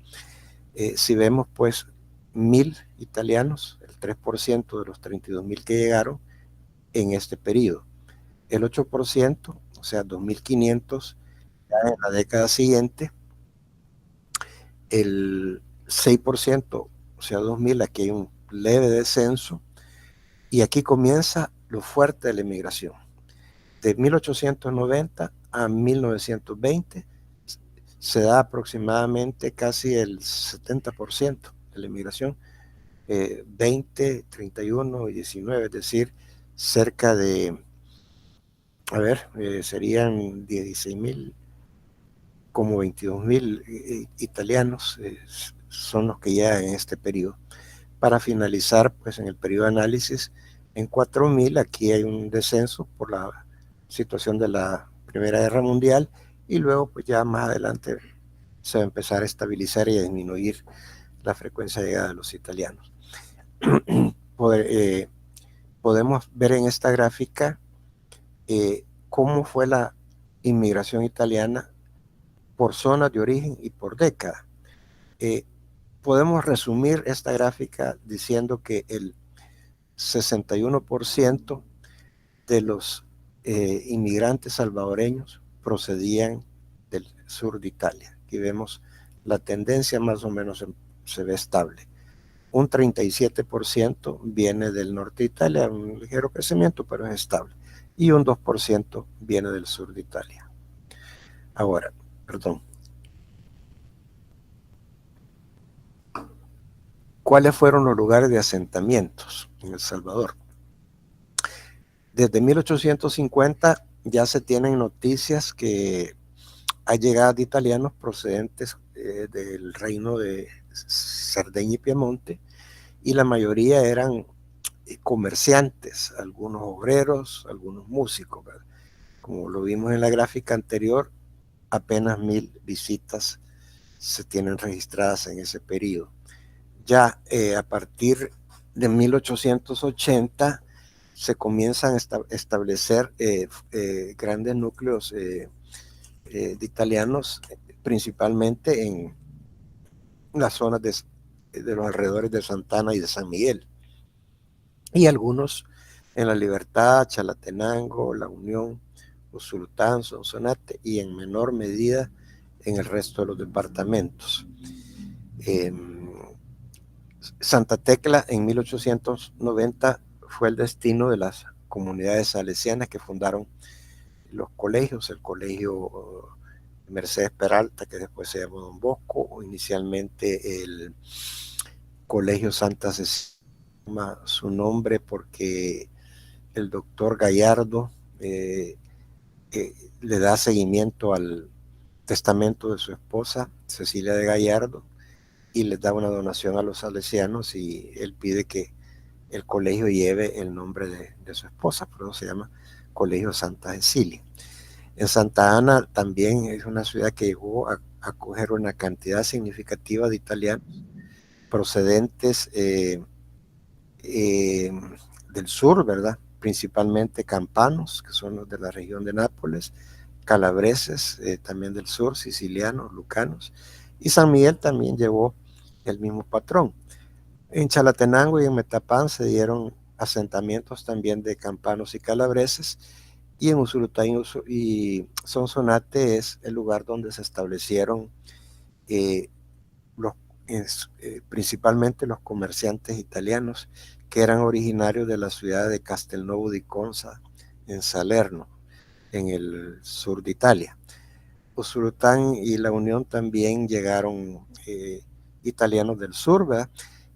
Si vemos pues 1.000 italianos, el 3% de los 32.000 que llegaron en este periodo. El 8%, o sea, 2.500 ya en la década siguiente. El 6%, o sea, 2.000, aquí hay un leve descenso. Y aquí comienza lo fuerte de la inmigración. De 1890 a 1920 se da aproximadamente casi el 70% de la inmigración, 20, 31 y 19, es decir, cerca de, serían 16.000, como 22.000 italianos son los que llegan en este periodo. Para finalizar, pues en el periodo de análisis, en 4.000, aquí hay un descenso por la situación de la Primera Guerra Mundial, y luego pues ya más adelante se va a empezar a estabilizar y a disminuir la frecuencia de llegada de los italianos. Podemos ver en esta gráfica cómo fue la inmigración italiana por zonas de origen y por década. Podemos resumir esta gráfica diciendo que el 61% de los inmigrantes salvadoreños procedían del sur de Italia. Aquí vemos la tendencia, más o menos se ve estable. Un 37% viene del norte de Italia, un ligero crecimiento, pero es estable. Y un 2% viene del sur de Italia. Ahora, ¿cuáles fueron los lugares de asentamientos en El Salvador? Desde 1850 ya se tienen noticias que hay llegadas de italianos procedentes del reino de Cerdeña y Piamonte, y la mayoría eran comerciantes, algunos obreros, algunos músicos, ¿verdad? Como lo vimos en la gráfica anterior, apenas 1.000 visitas se tienen registradas en ese periodo. Ya a partir de 1880 se comienzan a establecer grandes núcleos de italianos, principalmente en las zonas de los alrededores de Santa Ana y de San Miguel, y algunos en La Libertad, Chalatenango, La Unión, Usulután, Sonsonate, y en menor medida en el resto de los departamentos. Santa Tecla en 1890 fue el destino de las comunidades salesianas que fundaron los colegios, el colegio Mercedes Peralta, que después se llamó Don Bosco, o inicialmente el colegio Santa Cecilia, su nombre porque el doctor Gallardo le da seguimiento al testamento de su esposa, Cecilia de Gallardo, y les da una donación a los salesianos, y él pide que el colegio lleve el nombre de su esposa, por eso se llama Colegio Santa Cecilia. En Santa Ana también es una ciudad que llegó a acoger una cantidad significativa de italianos procedentes del sur, ¿verdad? Principalmente campanos, que son los de la región de Nápoles, calabreses, también del sur, sicilianos, lucanos, y San Miguel también llevó el mismo patrón. En Chalatenango y en Metapán se dieron asentamientos también de campanos y calabreses, y en Usulután y Sonsonate es el lugar donde se establecieron principalmente los comerciantes italianos que eran originarios de la ciudad de Castelnuovo di Conza, en Salerno, en el sur de Italia. Usulután y La Unión también llegaron italianos del sur, ¿verdad?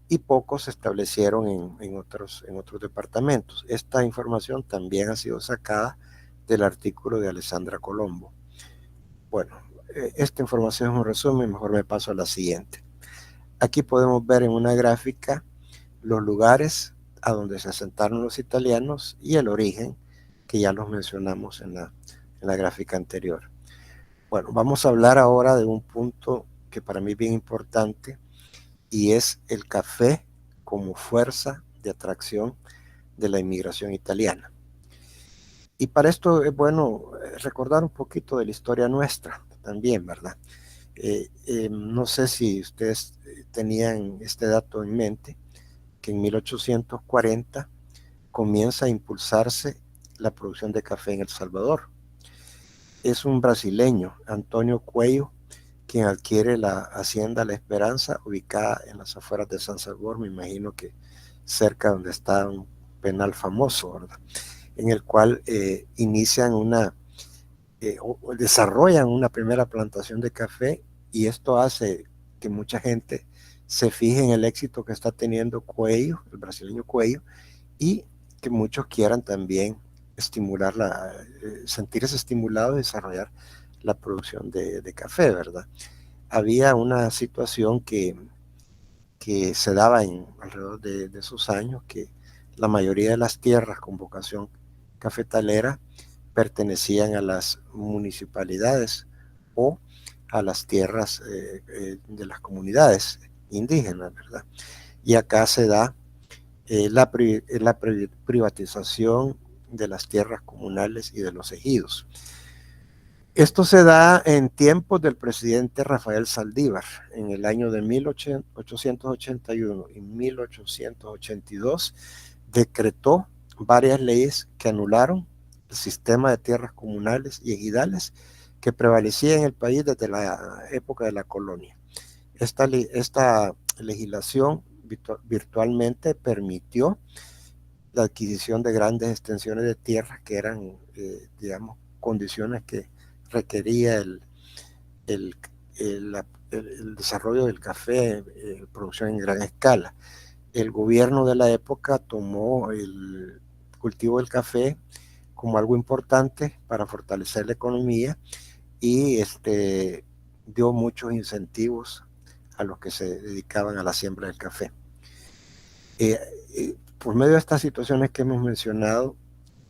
Y pocos se establecieron en otros departamentos. Esta información también ha sido sacada del artículo de Alessandra Colombo. Bueno, esta información es un resumen, mejor me paso a la siguiente. Aquí podemos ver en una gráfica los lugares a donde se asentaron los italianos y el origen, que ya los mencionamos en la gráfica anterior. Bueno, vamos a hablar ahora de un punto que para mí es bien importante, y es el café como fuerza de atracción de la inmigración italiana. Y para esto es bueno recordar un poquito de la historia nuestra también, ¿verdad? No sé si ustedes tenían este dato en mente, que en 1840 comienza a impulsarse la producción de café en El Salvador. Es un brasileño, Antonio Cuello, quien adquiere la hacienda La Esperanza, ubicada en las afueras de San Salvador, me imagino que cerca donde está un penal famoso, ¿verdad? En el cual desarrollan una primera plantación de café, y esto hace que mucha gente se fije en el éxito que está teniendo Cuello, el brasileño Cuello, y que muchos quieran también sentirse estimulados y desarrollar la producción de café, ¿verdad? Había una situación que se daba alrededor de esos años, que la mayoría de las tierras con vocación cafetalera pertenecían a las municipalidades o a las tierras de las comunidades indígenas, ¿verdad? Y acá se da la privatización de las tierras comunales y de los ejidos. Esto se da en tiempos del presidente Rafael Saldívar, en el año de 1881 y 1882, decretó varias leyes que anularon el sistema de tierras comunales y ejidales que prevalecía en el país desde la época de la colonia. Esta legislación virtualmente permitió la adquisición de grandes extensiones de tierras que eran, digamos, condiciones que requería el desarrollo del café, producción en gran escala. El gobierno de la época tomó el cultivo del café como algo importante para fortalecer la economía, y dio muchos incentivos a los que se dedicaban a la siembra del café. Por medio de estas situaciones que hemos mencionado,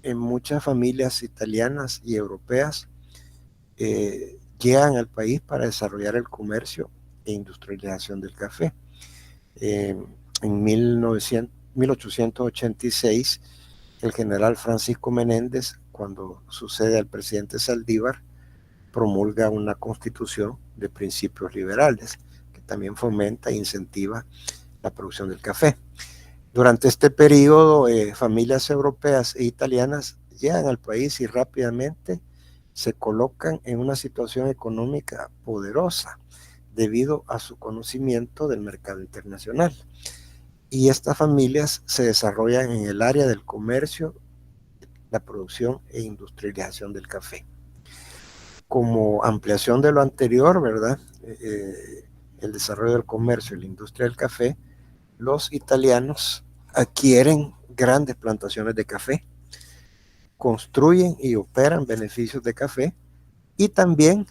en muchas familias italianas y europeas llegan al país para desarrollar el comercio e industrialización del café. En 1886, el general Francisco Menéndez, cuando sucede al presidente Saldívar, promulga una constitución de principios liberales que también fomenta e incentiva la producción del café. Durante este periodo, familias europeas e italianas llegan al país y rápidamente se colocan en una situación económica poderosa debido a su conocimiento del mercado internacional. Y estas familias se desarrollan en el área del comercio, la producción e industrialización del café. Como ampliación de lo anterior, ¿verdad? El desarrollo del comercio y la industria del café, los italianos adquieren grandes plantaciones de café, construyen y operan beneficios de café y también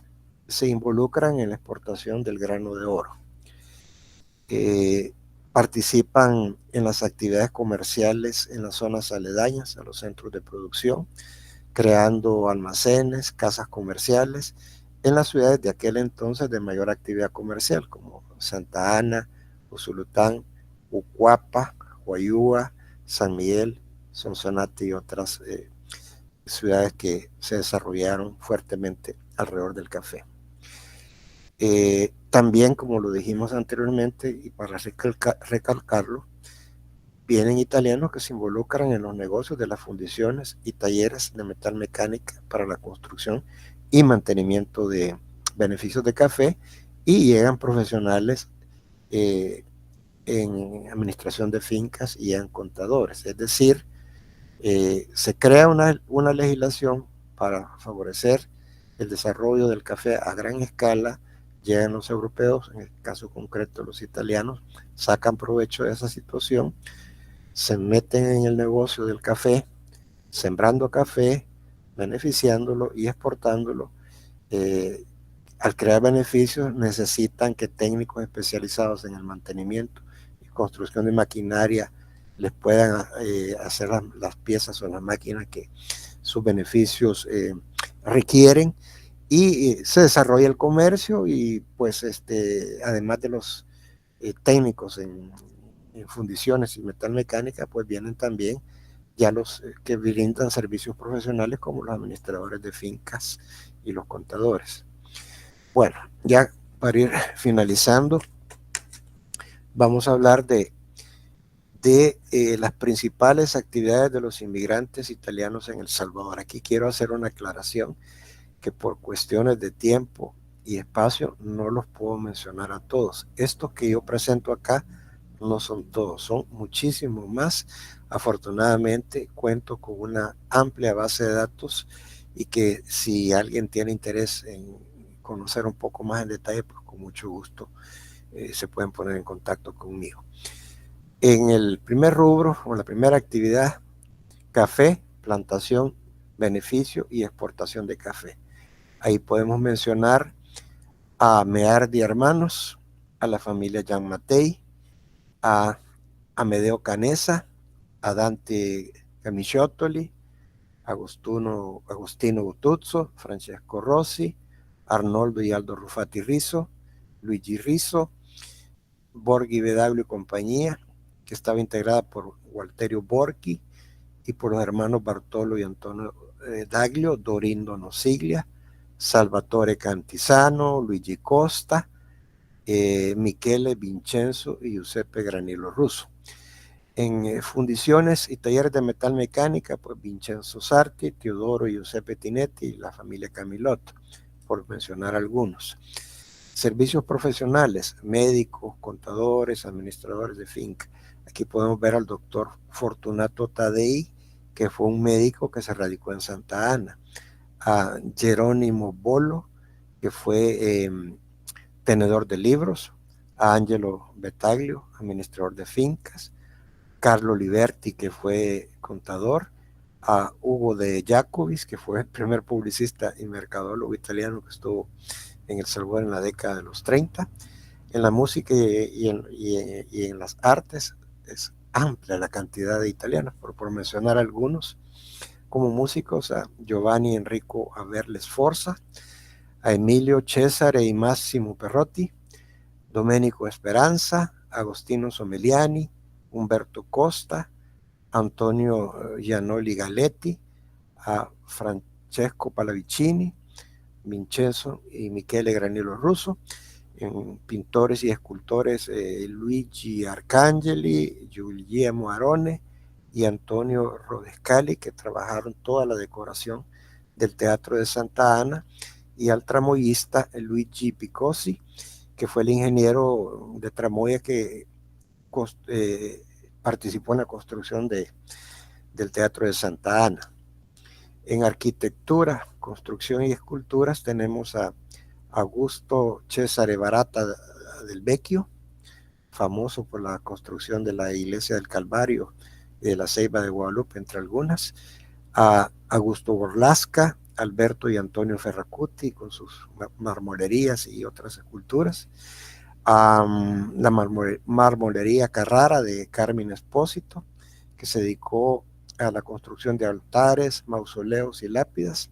se involucran en la exportación del grano de oro. Participan en las actividades comerciales en las zonas aledañas a los centros de producción, creando almacenes, casas comerciales en las ciudades de aquel entonces de mayor actividad comercial, como Santa Ana, Usulután, Ucuapa, Huayúa, San Miguel, Sonsonate y otras ciudades que se desarrollaron fuertemente alrededor del café. También, como lo dijimos anteriormente, y para recalcarlo, vienen italianos que se involucran en los negocios de las fundiciones y talleres de metalmecánica para la construcción y mantenimiento de beneficios de café, y llegan profesionales en administración de fincas y en contadores. Es decir, se crea una legislación para favorecer el desarrollo del café a gran escala. Llegan los europeos, en el caso concreto los italianos, sacan provecho de esa situación, se meten en el negocio del café, sembrando café, beneficiándolo y exportándolo. Al crear beneficios necesitan que técnicos especializados en el mantenimiento y construcción de maquinaria les puedan hacer las piezas o las máquinas que sus beneficios requieren, y se desarrolla el comercio, y pues además de los técnicos en fundiciones y metalmecánica, pues vienen también ya los que brindan servicios profesionales como los administradores de fincas y los contadores. Bueno, ya para ir finalizando, vamos a hablar de las principales actividades de los inmigrantes italianos en El Salvador. Aquí quiero hacer una aclaración que por cuestiones de tiempo y espacio no los puedo mencionar a todos. Estos que yo presento acá no son todos, son muchísimos más. Afortunadamente cuento con una amplia base de datos, y que si alguien tiene interés en conocer un poco más en detalle, pues con mucho gusto se pueden poner en contacto conmigo. En el primer rubro, o la primera actividad, café, plantación, beneficio y exportación de café. Ahí podemos mencionar a Meardi Hermanos, a la familia Gian Mattei, a Amedeo Canessa, a Dante Camiciottoli, Agostino Gutuzzo, Francesco Rossi, Arnoldo y Aldo Rufati Rizzo, Luigi Rizzo, Borghi Vedaglio y compañía, que estaba integrada por Walterio Borghi y por los hermanos Bartolo y Antonio Daglio, Dorindo Nosiglia, Salvatore Cantizano, Luigi Costa, Michele Vincenzo y Giuseppe Granillo Russo. En fundiciones y talleres de metalmecánica, pues Vincenzo Sarti, Teodoro y Giuseppe Tinetti y la familia Camilotto, por mencionar algunos. Servicios profesionales, médicos, contadores, administradores de finca. Aquí podemos ver al doctor Fortunato Tadei, que fue un médico que se radicó en Santa Ana, a Jerónimo Bolo, que fue tenedor de libros, a Angelo Betaglio, administrador de fincas, Carlo Liberti, que fue contador, a Hugo de Jacobis, que fue el primer publicista y mercadólogo italiano que estuvo en El Salvador en la década de los 30. En la música y en las artes es amplia la cantidad de italianos, por mencionar algunos. Como músicos, a Giovanni Enrico Averle Sforza, a Emilio Cesare y Massimo Perrotti, Domenico Esperanza, Agostino Someliani, Umberto Costa, Antonio Gianoli Galetti, a Francesco Pallavicini, Vincenzo y Michele Granillo Russo. En pintores y escultores Luigi Arcangeli, Guglielmo Arone y Antonio Rodescali, que trabajaron toda la decoración del Teatro de Santa Ana, y al tramoyista Luigi Picossi, que fue el ingeniero de tramoya que participó en la construcción del Teatro de Santa Ana. En arquitectura, construcción y esculturas tenemos a Augusto Cesare Barata del Vecchio, famoso por la construcción de la iglesia del Calvario y de la Ceiba de Guadalupe, entre algunas, a Augusto Borlasca, Alberto y Antonio Ferracuti con sus marmolerías y otras esculturas, a la marmolería Carrara de Carmine Espósito, que se dedicó a la construcción de altares, mausoleos y lápidas,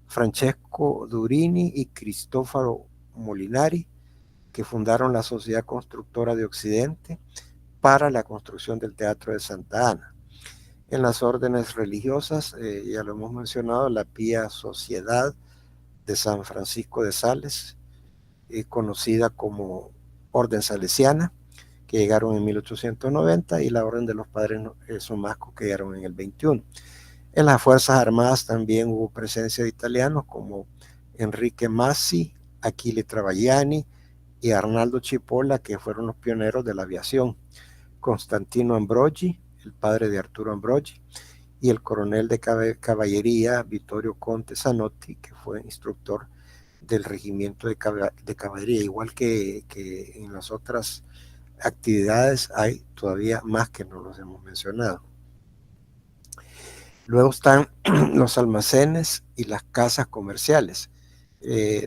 Francesco Durini y Cristoforo Molinari, que fundaron la Sociedad Constructora de Occidente para la construcción del Teatro de Santa Ana. En las órdenes religiosas, ya lo hemos mencionado, la Pía Sociedad de San Francisco de Sales, conocida como Orden Salesiana, que llegaron en 1890, y la Orden de los Padres Somascos, que llegaron en el 21. En las Fuerzas Armadas también hubo presencia de italianos como Enrique Massi, Achille Travagliani y Arnaldo Cipolla, que fueron los pioneros de la aviación. Constantino Ambrogi, el padre de Arturo Ambrogi, y el coronel de caballería Vittorio Conte Zanotti, que fue instructor del regimiento de caballería. Igual que en las otras actividades, hay todavía más que no los hemos mencionado. Luego están los almacenes y las casas comerciales,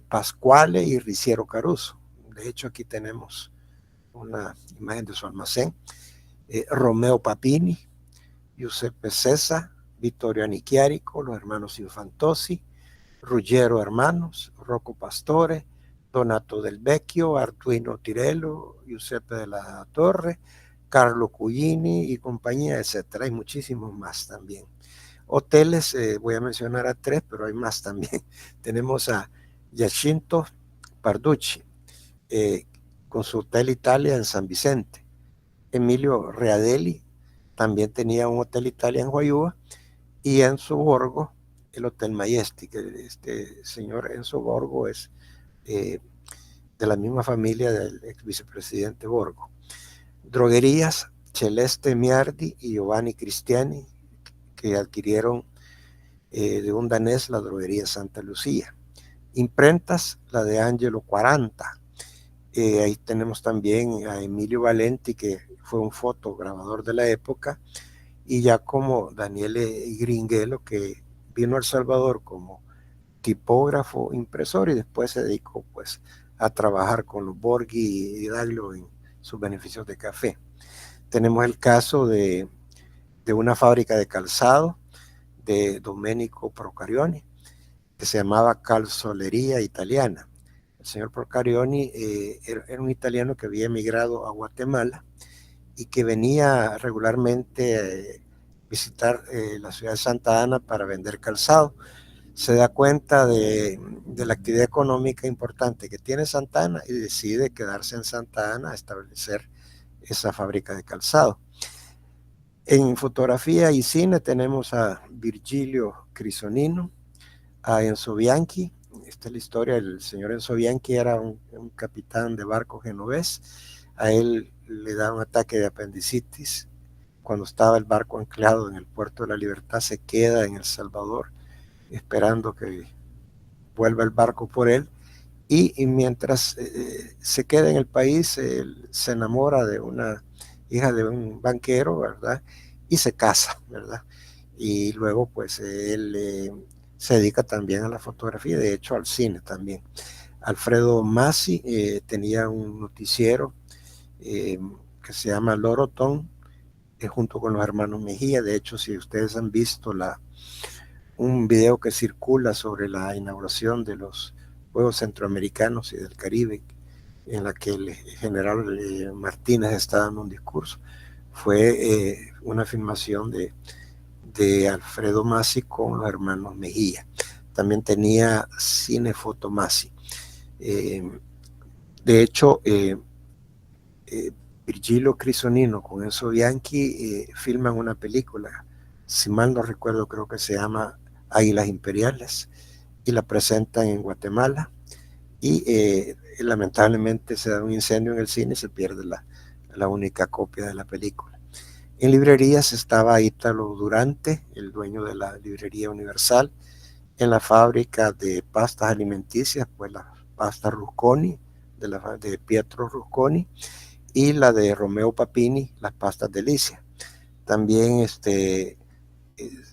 Pascuale y Riciero Caruso. De hecho, aquí tenemos una imagen de su almacén. Romeo Papini, Giuseppe Cesa, Vittorio Anichiarico, los hermanos Infantosi, Ruggiero Hermanos, Rocco Pastore, Donato Del Vecchio, Artuino Tirello, Giuseppe de la Torre, Carlo Cugini y compañía, etcétera. Hay muchísimos más también. Hoteles, voy a mencionar a 3, pero hay más también. Tenemos a Giacinto Parducci, con su Hotel Italia en San Vicente. Emilio Readelli también tenía un Hotel Italia en Huayúa, y Enzo Borgo, el Hotel Majestic. Este señor Enzo Borgo es de la misma familia del ex vicepresidente Borgo. Droguerías, Celeste Miardi y Giovanni Cristiani, que adquirieron de un danés la droguería Santa Lucía. Imprentas, la de Angelo 40. Ahí tenemos también a Emilio Valenti, que fue un fotograbador de la época, y Giacomo Daniele Gringuelo, que vino a El Salvador como tipógrafo, impresor, y después se dedicó pues a trabajar con los Borghi y Daglio en sus beneficios de café. Tenemos el caso de una fábrica de calzado de Domenico Procarioni, que se llamaba Calzolería Italiana. El señor Procarioni era un italiano que había emigrado a Guatemala y que venía regularmente a visitar la ciudad de Santa Ana para vender calzado. Se da cuenta de la actividad económica importante que tiene Santa Ana y decide quedarse en Santa Ana a establecer esa fábrica de calzado. En fotografía y cine tenemos a Virgilio Crisonino, a Enzo Bianchi. Esta es la historia del señor Enzo Bianchi. Era un capitán de barco genovés. A él le da un ataque de apendicitis. Cuando estaba el barco anclado en el puerto de la Libertad, se queda en El Salvador esperando que vuelva el barco por él, y mientras se queda en el país, él se enamora de una hija de un banquero, ¿verdad? Y se casa, ¿verdad? Y luego pues él se dedica también a la fotografía, de hecho al cine también. Alfredo Massi tenía un noticiero que se llama Lorotón, junto con los hermanos Mejía. De hecho, si ustedes han visto un video que circula sobre la inauguración de los Juegos Centroamericanos y del Caribe, en la que el general Martínez está dando un discurso, fue una filmación de Alfredo Massi con los hermanos Mejía. también tenía Cine Fotomasi. De hecho, Virgilio Crisonino con Enzo Bianchi filman una película, si mal no recuerdo, creo que se llama Águilas Imperiales, y la presentan en Guatemala, y lamentablemente se da un incendio en el cine y se pierde la única copia de la película. En librerías estaba Ítalo Durante, el dueño de la librería Universal. En la fábrica de pastas alimenticias, pues la pasta Rusconi, de Pietro Rusconi, y la de Romeo Papini, las pastas Delicia. También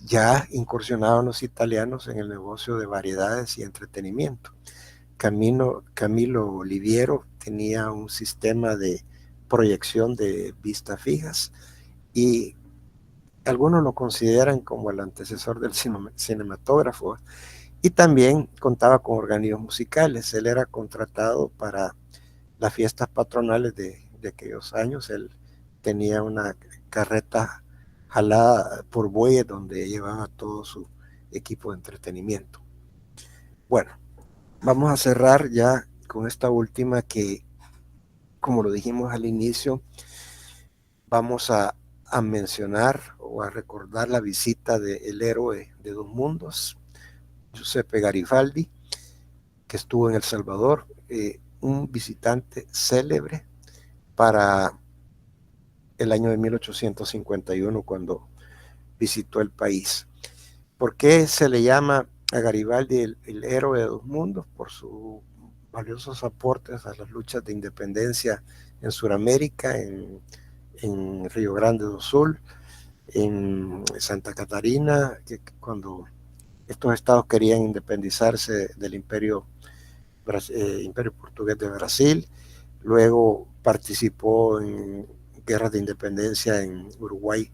ya incursionaban los italianos en el negocio de variedades y entretenimiento. Camilo Oliviero tenía un sistema de proyección de vistas fijas, y algunos lo consideran como el antecesor del cinematógrafo, y también contaba con organismos musicales. Él era contratado para las fiestas patronales de aquellos años. Él tenía una carreta jalada por bueyes donde llevaba todo su equipo de entretenimiento. Bueno, vamos a cerrar ya con esta última que, como lo dijimos al inicio, vamos a mencionar o a recordar la visita del héroe de dos mundos, Giuseppe Garibaldi, que estuvo en El Salvador, un visitante célebre para el año de 1851 cuando visitó el país. ¿Por qué se le llama a Garibaldi el héroe de dos mundos? Por sus valiosos aportes a las luchas de independencia en Sudamérica, en Río Grande do Sul, en Santa Catarina, que cuando estos estados querían independizarse del imperio portugués de Brasil. Luego participó en guerras de independencia en Uruguay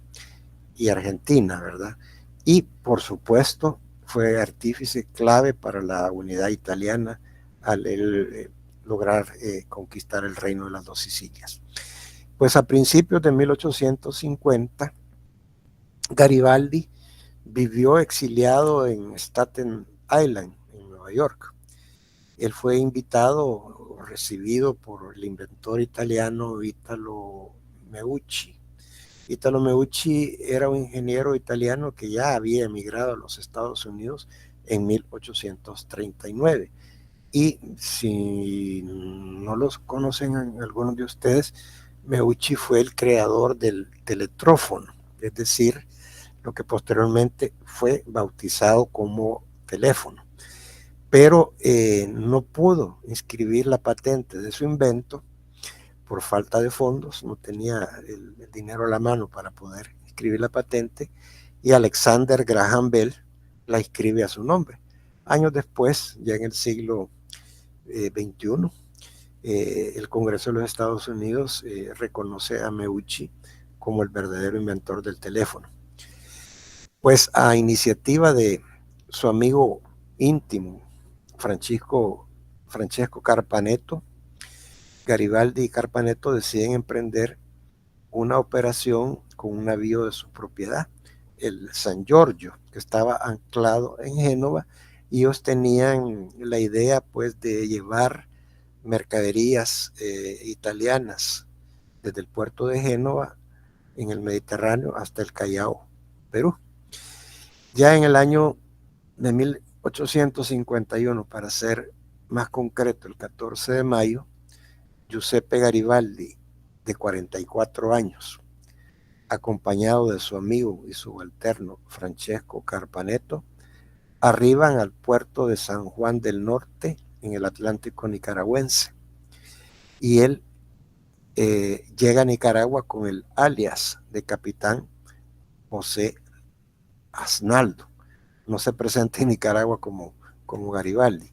y Argentina, ¿verdad? Y por supuesto fue artífice clave para la unidad italiana al lograr conquistar el reino de las dos Sicilias. Pues a principios de 1850, Garibaldi vivió exiliado en Staten Island, en Nueva York. Él fue invitado o recibido por el inventor italiano Italo Meucci. Italo Meucci era un ingeniero italiano que ya había emigrado a los Estados Unidos en 1839. Y si no los conocen algunos de ustedes, Meucci fue el creador del teletrófono, es decir, lo que posteriormente fue bautizado como teléfono. Pero no pudo inscribir la patente de su invento por falta de fondos, no tenía el dinero a la mano para poder inscribir la patente, y Alexander Graham Bell la inscribe a su nombre. Años después, ya en el siglo XXI, el Congreso de los Estados Unidos reconoce a Meucci como el verdadero inventor del teléfono. Pues a iniciativa de su amigo íntimo, Francesco Carpaneto, Garibaldi y Carpaneto deciden emprender una operación con un navío de su propiedad, el San Giorgio, que estaba anclado en Génova, y ellos tenían la idea pues de llevar mercaderías italianas desde el puerto de Génova en el Mediterráneo hasta el Callao, Perú. Ya en el año de 1851, para ser más concreto, el 14 de mayo, Giuseppe Garibaldi, de 44 años, acompañado de su amigo y subalterno Francesco Carpaneto, arriban al puerto de San Juan del Norte, en el Atlántico nicaragüense. Y él llega a Nicaragua con el alias de capitán José Asnaldo. No se presenta en Nicaragua como Garibaldi.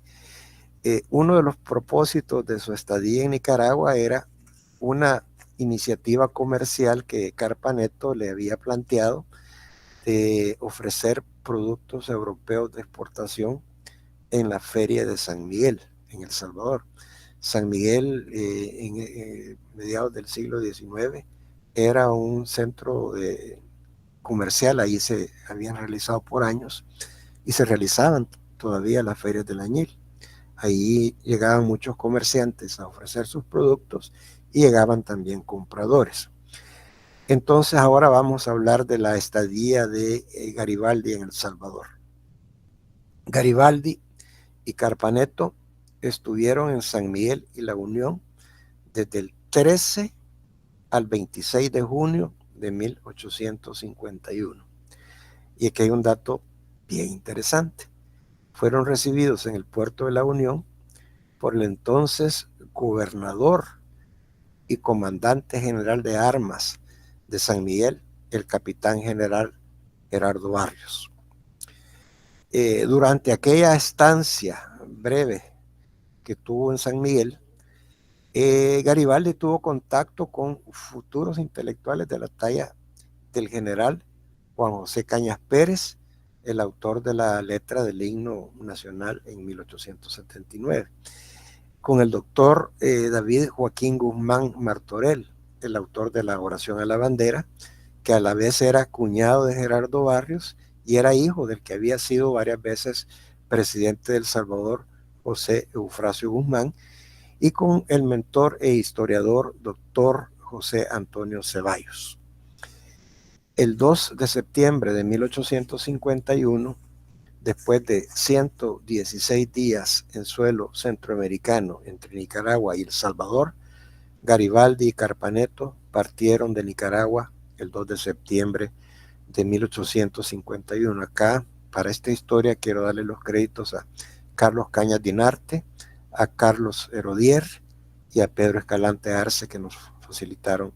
Uno de los propósitos de su estadía en Nicaragua era una iniciativa comercial que Carpaneto le había planteado de ofrecer productos europeos de exportación en la feria de San Miguel, en El Salvador. San Miguel, en mediados del siglo XIX, era un centro comercial. Ahí se habían realizado por años y se realizaban todavía las ferias del añil. Ahí llegaban muchos comerciantes a ofrecer sus productos y llegaban también compradores. Entonces ahora vamos a hablar de la estadía de Garibaldi en El Salvador. Garibaldi y Carpaneto estuvieron en San Miguel y La Unión desde el 13 al 26 de junio de 1851. Y aquí hay un dato bien interesante. Fueron recibidos en el puerto de La Unión por el entonces gobernador y comandante general de armas de San Miguel, el capitán general Gerardo Barrios. Durante aquella estancia breve que tuvo en San Miguel, Garibaldi tuvo contacto con futuros intelectuales de la talla del general Juan José Cañas Pérez, el autor de la letra del himno nacional en 1879, con el doctor David Joaquín Guzmán Martorell, el autor de la oración a la bandera, que a la vez era cuñado de Gerardo Barrios y era hijo del que había sido varias veces presidente de El Salvador, José Eufrasio Guzmán, y con el mentor e historiador doctor José Antonio Ceballos. El 2 de septiembre de 1851, después de 116 días en suelo centroamericano entre Nicaragua y El Salvador, Garibaldi y Carpaneto partieron de Nicaragua el 2 de septiembre de 1851. Acá, para esta historia, quiero darle los créditos a Carlos Cañas Dinarte, a Carlos Herodier y a Pedro Escalante Arce, que nos facilitaron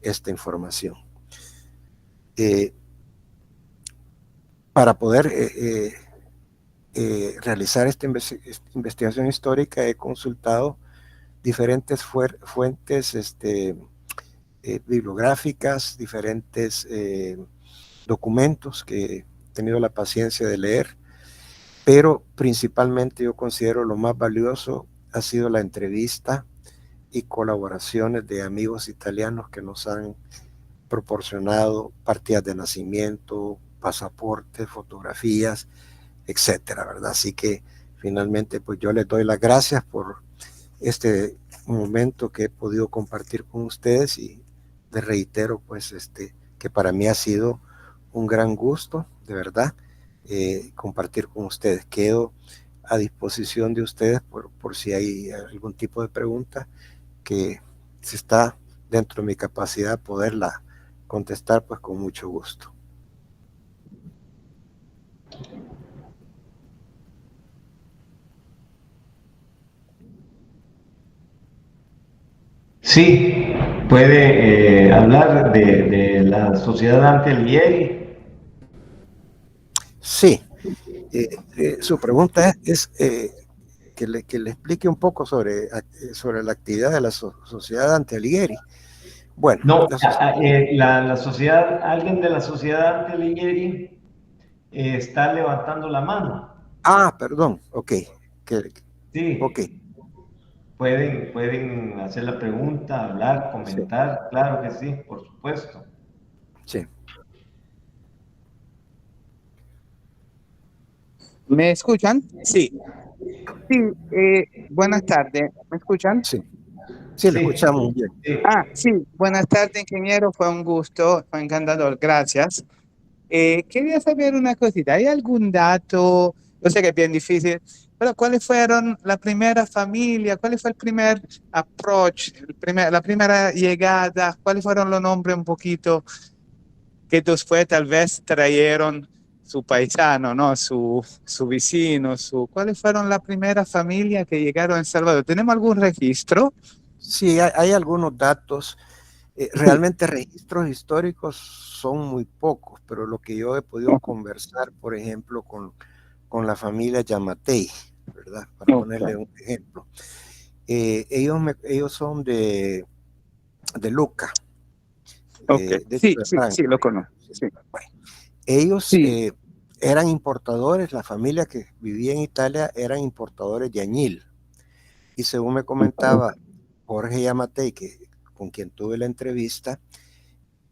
esta información. Para poder realizar esta investigación histórica he consultado diferentes fuentes bibliográficas, diferentes documentos que he tenido la paciencia de leer, pero principalmente yo considero lo más valioso ha sido la entrevista y colaboraciones de amigos italianos que nos han proporcionado partidas de nacimiento, pasaportes, fotografías, etcétera, ¿verdad? Así que finalmente pues yo les doy las gracias por este momento que he podido compartir con ustedes y les reitero pues que para mí ha sido un gran gusto, de verdad, compartir con ustedes. Quedo a disposición de ustedes por si hay algún tipo de pregunta que si está dentro de mi capacidad poderla contestar, pues con mucho gusto. Sí, puede hablar de la sociedad Dante Alighieri. Sí, su pregunta es que le explique un poco sobre la actividad de la sociedad Dante Alighieri. Bueno, no, la sociedad, alguien de la sociedad Dante Alighieri está levantando la mano. Ah, perdón, ok. Sí. Okay. Pueden hacer la pregunta, hablar, comentar, sí. Claro que sí, por supuesto. Sí. ¿Me escuchan? Sí. Sí, buenas tardes. ¿Me escuchan? Sí. Sí, lo escuchamos bien. Sí. Ah, sí. Buenas tardes, ingeniero. Fue un gusto, fue encantador. Gracias. Quería saber una cosita. ¿Hay algún dato? Yo sé que es bien difícil, pero ¿cuáles fueron la primera familia? ¿Cuál fue el primer approach? La primera llegada. ¿Cuáles fueron los nombres un poquito que después tal vez trajeron su paisano, ¿no? Su vecino, ¿cuáles fueron la primera familia que llegaron a El Salvador? ¿Tenemos algún registro? Sí, hay algunos datos. Realmente registros históricos son muy pocos, pero lo que yo he podido conversar, por ejemplo, con la familia Yamatei, ¿verdad? Para ponerle un ejemplo. Ellos son de Luca. Sí, lo conozco. Sí. Bueno, ellos eran importadores, la familia que vivía en Italia eran importadores de añil. Y según me comentaba Jorge Yamatei, con quien tuve la entrevista,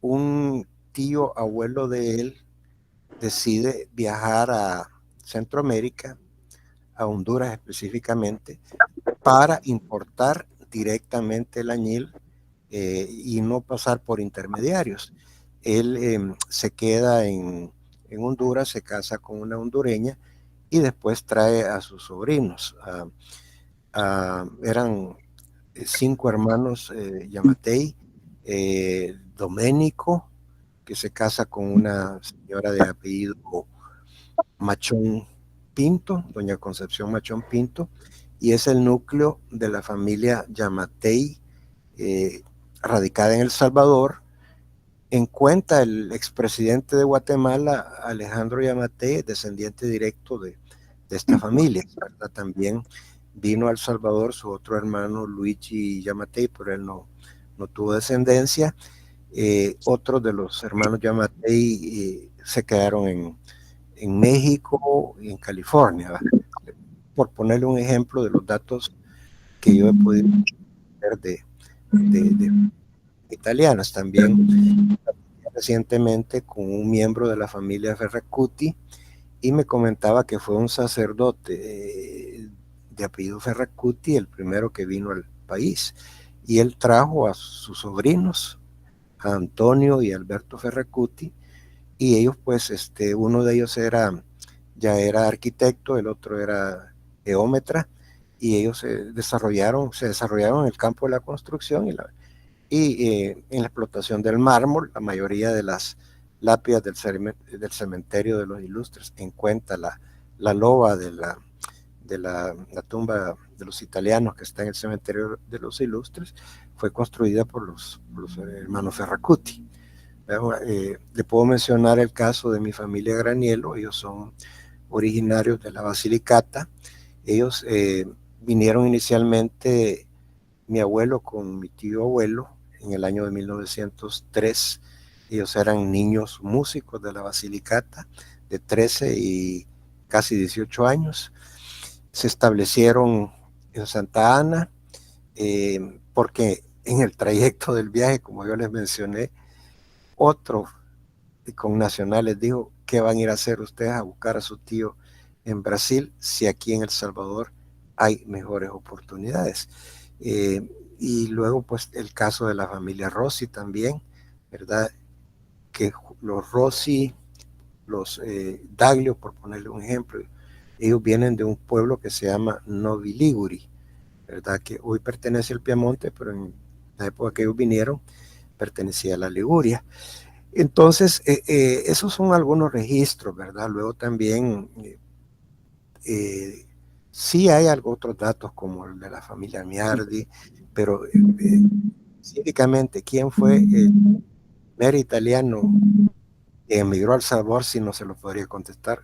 un tío abuelo de él decide viajar a Centroamérica a Honduras específicamente, para importar directamente el añil y no pasar por intermediarios. Él se queda en Honduras, se casa con una hondureña y después trae a sus sobrinos. Eran 5 hermanos Yamatei, Doménico, que se casa con una señora de apellido Machón Pinto, doña Concepción Machón Pinto, y es el núcleo de la familia Yamatei, radicada en El Salvador. En cuenta el expresidente de Guatemala, Alejandro Yamatei, descendiente directo de esta familia, ¿verdad? También vino a El Salvador su otro hermano Luigi Yamatei, pero él no tuvo descendencia. Otros de los hermanos Yamatei se quedaron en México y en California, ¿verdad? Por ponerle un ejemplo de los datos que yo he podido ver de italianas. También recientemente con un miembro de la familia Ferracuti y me comentaba que fue un sacerdote de apellido Ferracuti el primero que vino al país, y él trajo a sus sobrinos, a Antonio y Alberto Ferracuti, y ellos pues uno de ellos ya era arquitecto, el otro era geómetra, y ellos se desarrollaron en el campo de la construcción y en la explotación del mármol. La mayoría de las lápidas del cementerio de los Ilustres, en cuenta la loba de la tumba de los italianos que está en el cementerio de los Ilustres, fue construida por los hermanos Ferracuti. Le puedo mencionar el caso de mi familia Granielo. Ellos son originarios de la Basilicata. Ellos vinieron inicialmente, mi abuelo con mi tío abuelo, en el año de 1903. Ellos eran niños músicos de la Basilicata, de 13 y casi 18 años. Se establecieron en Santa Ana, porque en el trayecto del viaje, como yo les mencioné, otro con nacionales dijo: ¿qué van a ir a hacer ustedes a buscar a su tío en Brasil si aquí en El Salvador hay mejores oportunidades? Y luego pues el caso de la familia Rossi también, ¿verdad? Que los Rossi, los Daglio, por ponerle un ejemplo, ellos vienen de un pueblo que se llama Novi Liguri, ¿verdad? Que hoy pertenece al Piamonte, pero en la época que ellos vinieron pertenecía a la Liguria. Entonces, esos son algunos registros, ¿verdad? Luego también sí hay otros datos como el de la familia Miardi, pero específicamente quién fue el primer italiano que emigró a El Salvador, si no se lo podría contestar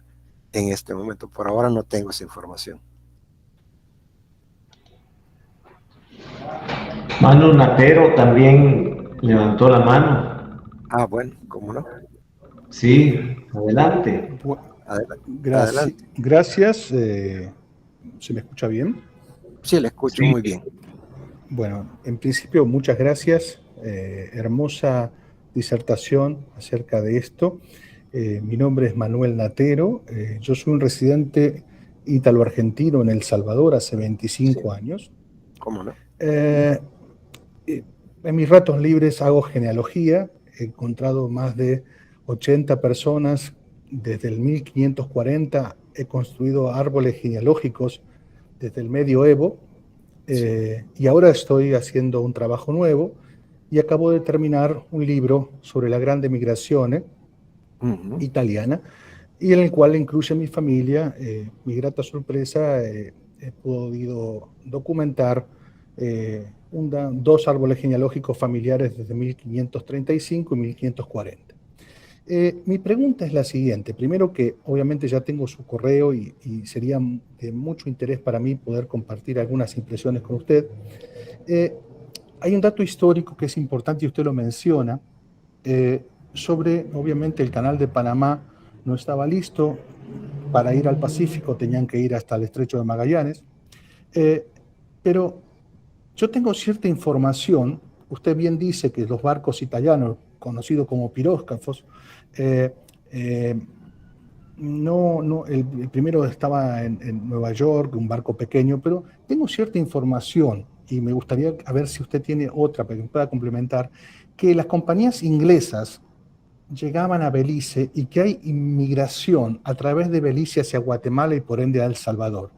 en este momento. Por ahora no tengo esa información. Manu Natero también levantó la mano. Bueno, ¿cómo no? Sí, adelante. Adelante. Gracias. ¿Se me escucha bien? Sí, le escucho muy bien. Bueno, en principio, muchas gracias. Hermosa disertación acerca de esto. Mi nombre es Manuel Natero. Yo soy un residente ítalo-argentino en El Salvador hace 25 años. ¿Cómo no? En mis ratos libres hago genealogía. He encontrado más de 80 personas. Desde el 1540 he construido árboles genealógicos desde el medioevo. Y ahora estoy haciendo un trabajo nuevo y acabo de terminar un libro sobre la Grande Migrazione italiana, y en el cual incluye mi familia. Mi grata sorpresa, he podido documentar 2 árboles genealógicos familiares desde 1535 y 1540. Mi pregunta es la siguiente. Primero, que obviamente ya tengo su correo y sería de mucho interés para mí poder compartir algunas impresiones con usted. Hay un dato histórico que es importante y usted lo menciona, sobre, obviamente, el canal de Panamá no estaba listo. Para ir al Pacífico tenían que ir hasta el Estrecho de Magallanes. Pero yo tengo cierta información. Usted bien dice que los barcos italianos, conocidos como piróscafos, el primero estaba en Nueva York, un barco pequeño, pero tengo cierta información y me gustaría a ver si usted tiene otra para que me pueda complementar, que las compañías inglesas llegaban a Belice y que hay inmigración a través de Belice hacia Guatemala y por ende a El Salvador.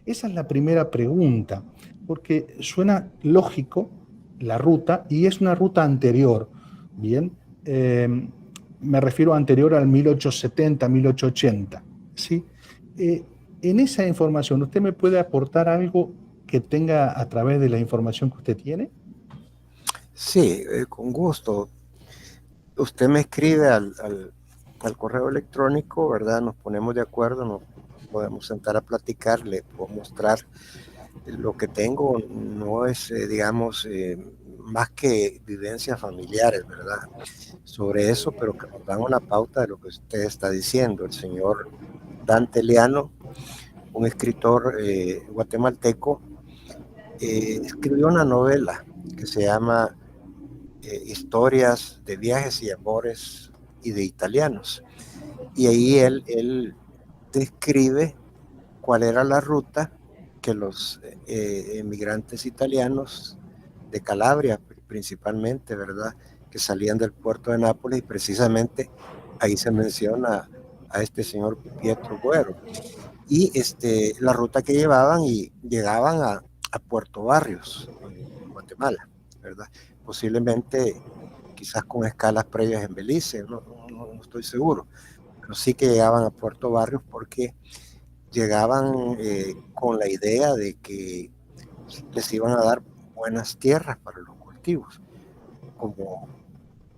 Esa es la primera pregunta, porque suena lógico la ruta y es una ruta anterior, ¿bien? Me refiero anterior al 1870, 1880, ¿sí? En esa información, ¿usted me puede aportar algo que tenga a través de la información que usted tiene? Sí, con gusto. Usted me escribe al correo electrónico, ¿verdad? Nos ponemos de acuerdo, nos podemos sentar a platicar, le puedo mostrar lo que tengo. No es, digamos, más que vivencias familiares, ¿verdad? Sobre eso, pero que nos dan una pauta de lo que usted está diciendo. El señor Dante Leano, un escritor guatemalteco, escribió una novela que se llama Historias de viajes y amores y de italianos. Y ahí él describe cuál era la ruta que los emigrantes italianos de Calabria, principalmente, ¿verdad?, que salían del puerto de Nápoles, y precisamente ahí se menciona a este señor Pietro Guero. Y la ruta que llevaban y llegaban a Puerto Barrios, en Guatemala, ¿verdad? Posiblemente quizás con escalas previas en Belice, no estoy seguro, pero sí que llegaban a Puerto Barrios porque llegaban con la idea de que les iban a dar buenas tierras para los cultivos, como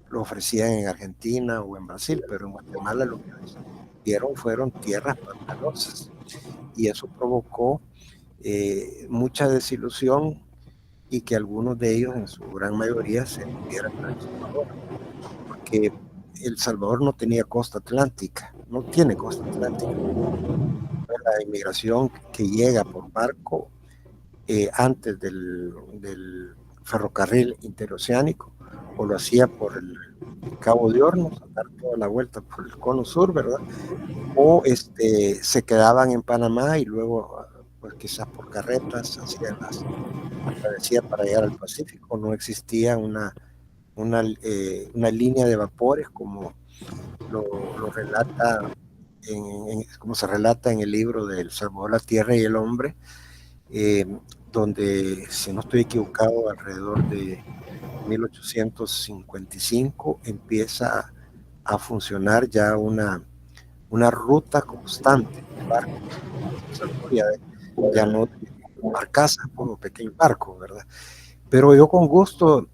lo ofrecían en Argentina o en Brasil, pero en Guatemala lo que les dieron fueron tierras pantanosas, y eso provocó mucha desilusión y que algunos de ellos, en su gran mayoría, se movieran a El Salvador, porque El Salvador no tenía costa atlántica, no tiene costa atlántica. La inmigración que llega por barco antes del ferrocarril interoceánico, o lo hacía por el Cabo de Hornos, a dar toda la vuelta por el cono sur, ¿verdad? O se quedaban en Panamá y luego, pues quizás por carretas, hacían la travesía para llegar al Pacífico. No existía una línea de vapores como lo relata, como se relata en el libro de El Salvador, la Tierra y el Hombre, donde, si no estoy equivocado, alrededor de 1855 empieza a funcionar ya una ruta constante de barcos, ya no barcazas como pequeños barcos, ¿verdad? Pero yo con gusto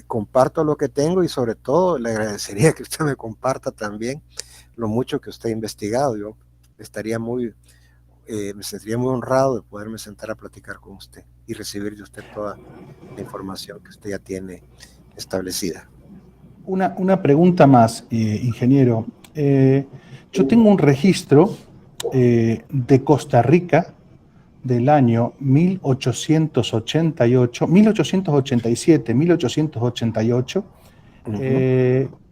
comparto lo que tengo, y sobre todo le agradecería que usted me comparta también lo mucho que usted ha investigado. Yo me sentiría muy honrado de poderme sentar a platicar con usted y recibir de usted toda la información que usted ya tiene establecida. Una pregunta más, ingeniero. Yo tengo un registro de Costa Rica del año 1888, 1887, 1888,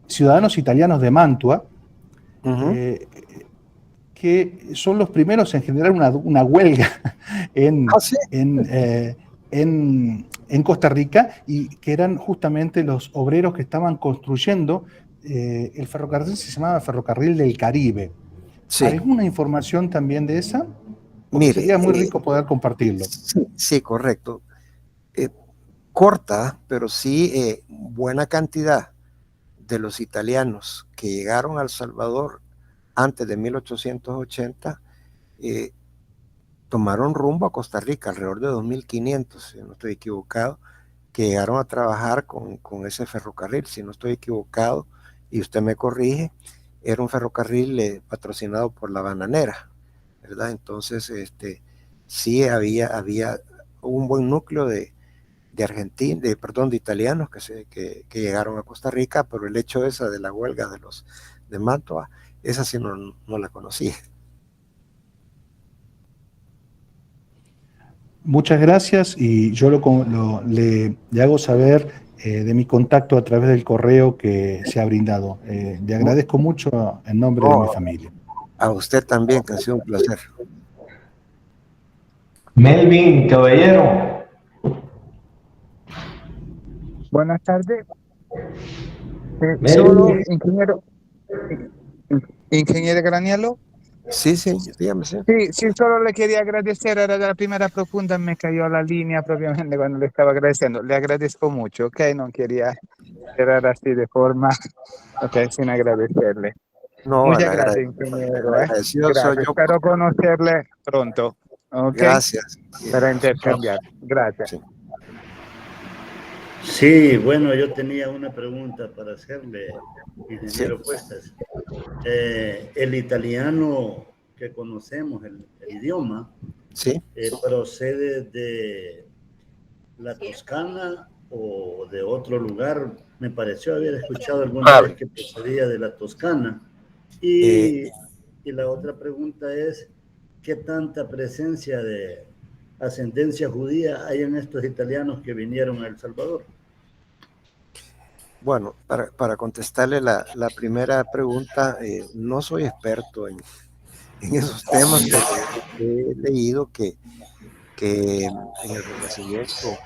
ciudadanos italianos de Mantua, que son los primeros en generar una huelga en Costa Rica, y que eran justamente los obreros que estaban construyendo el ferrocarril, se llamaba Ferrocarril del Caribe. Sí. ¿Alguna información también de esa? Porque mire, sería muy rico poder compartirlo. Sí, correcto. Corta, pero sí buena cantidad de los italianos que llegaron a El Salvador antes de 1880 tomaron rumbo a Costa Rica, alrededor de 2.500, si no estoy equivocado, que llegaron a trabajar con ese ferrocarril. Si no estoy equivocado, y usted me corrige, era un ferrocarril patrocinado por La Bananera, ¿verdad? Entonces, sí había un buen núcleo de italianos que llegaron a Costa Rica, pero el hecho esa de la huelga de Mantua, esa sí no la conocí. Muchas gracias, y yo le hago saber de mi contacto a través del correo que se ha brindado. Le agradezco mucho en nombre de mi familia. A usted también, que ha sido un placer. Melvin, caballero. Buenas tardes. Solo, Melvin. ingeniero Granielo. Sí, dígame, sí. Sí, solo le quería agradecer. Era de la primera pregunta, me cayó la línea propiamente cuando le estaba agradeciendo. Le agradezco mucho, ¿ok? No quería cerrar así de forma, ok, sin agradecerle. No, Muchas gracias, ingeniero. agradecido soy Gracias. yo. Espero conocerle pronto, ¿ok? Gracias. Para intercambiar. Gracias. Sí. Sí, bueno, yo tenía una pregunta para hacerle, ingeniero Sí. Cuestas. El italiano que conocemos, el idioma, Sí. procede de la Toscana o de otro lugar. Me pareció haber escuchado alguna vez que procedía de la Toscana. Y la otra pregunta es, ¿qué tanta presencia de ascendencia judía hay en estos italianos que vinieron a El Salvador? Bueno, para contestarle la primera pregunta, no soy experto en esos temas, pero he leído que en el Renacimiento,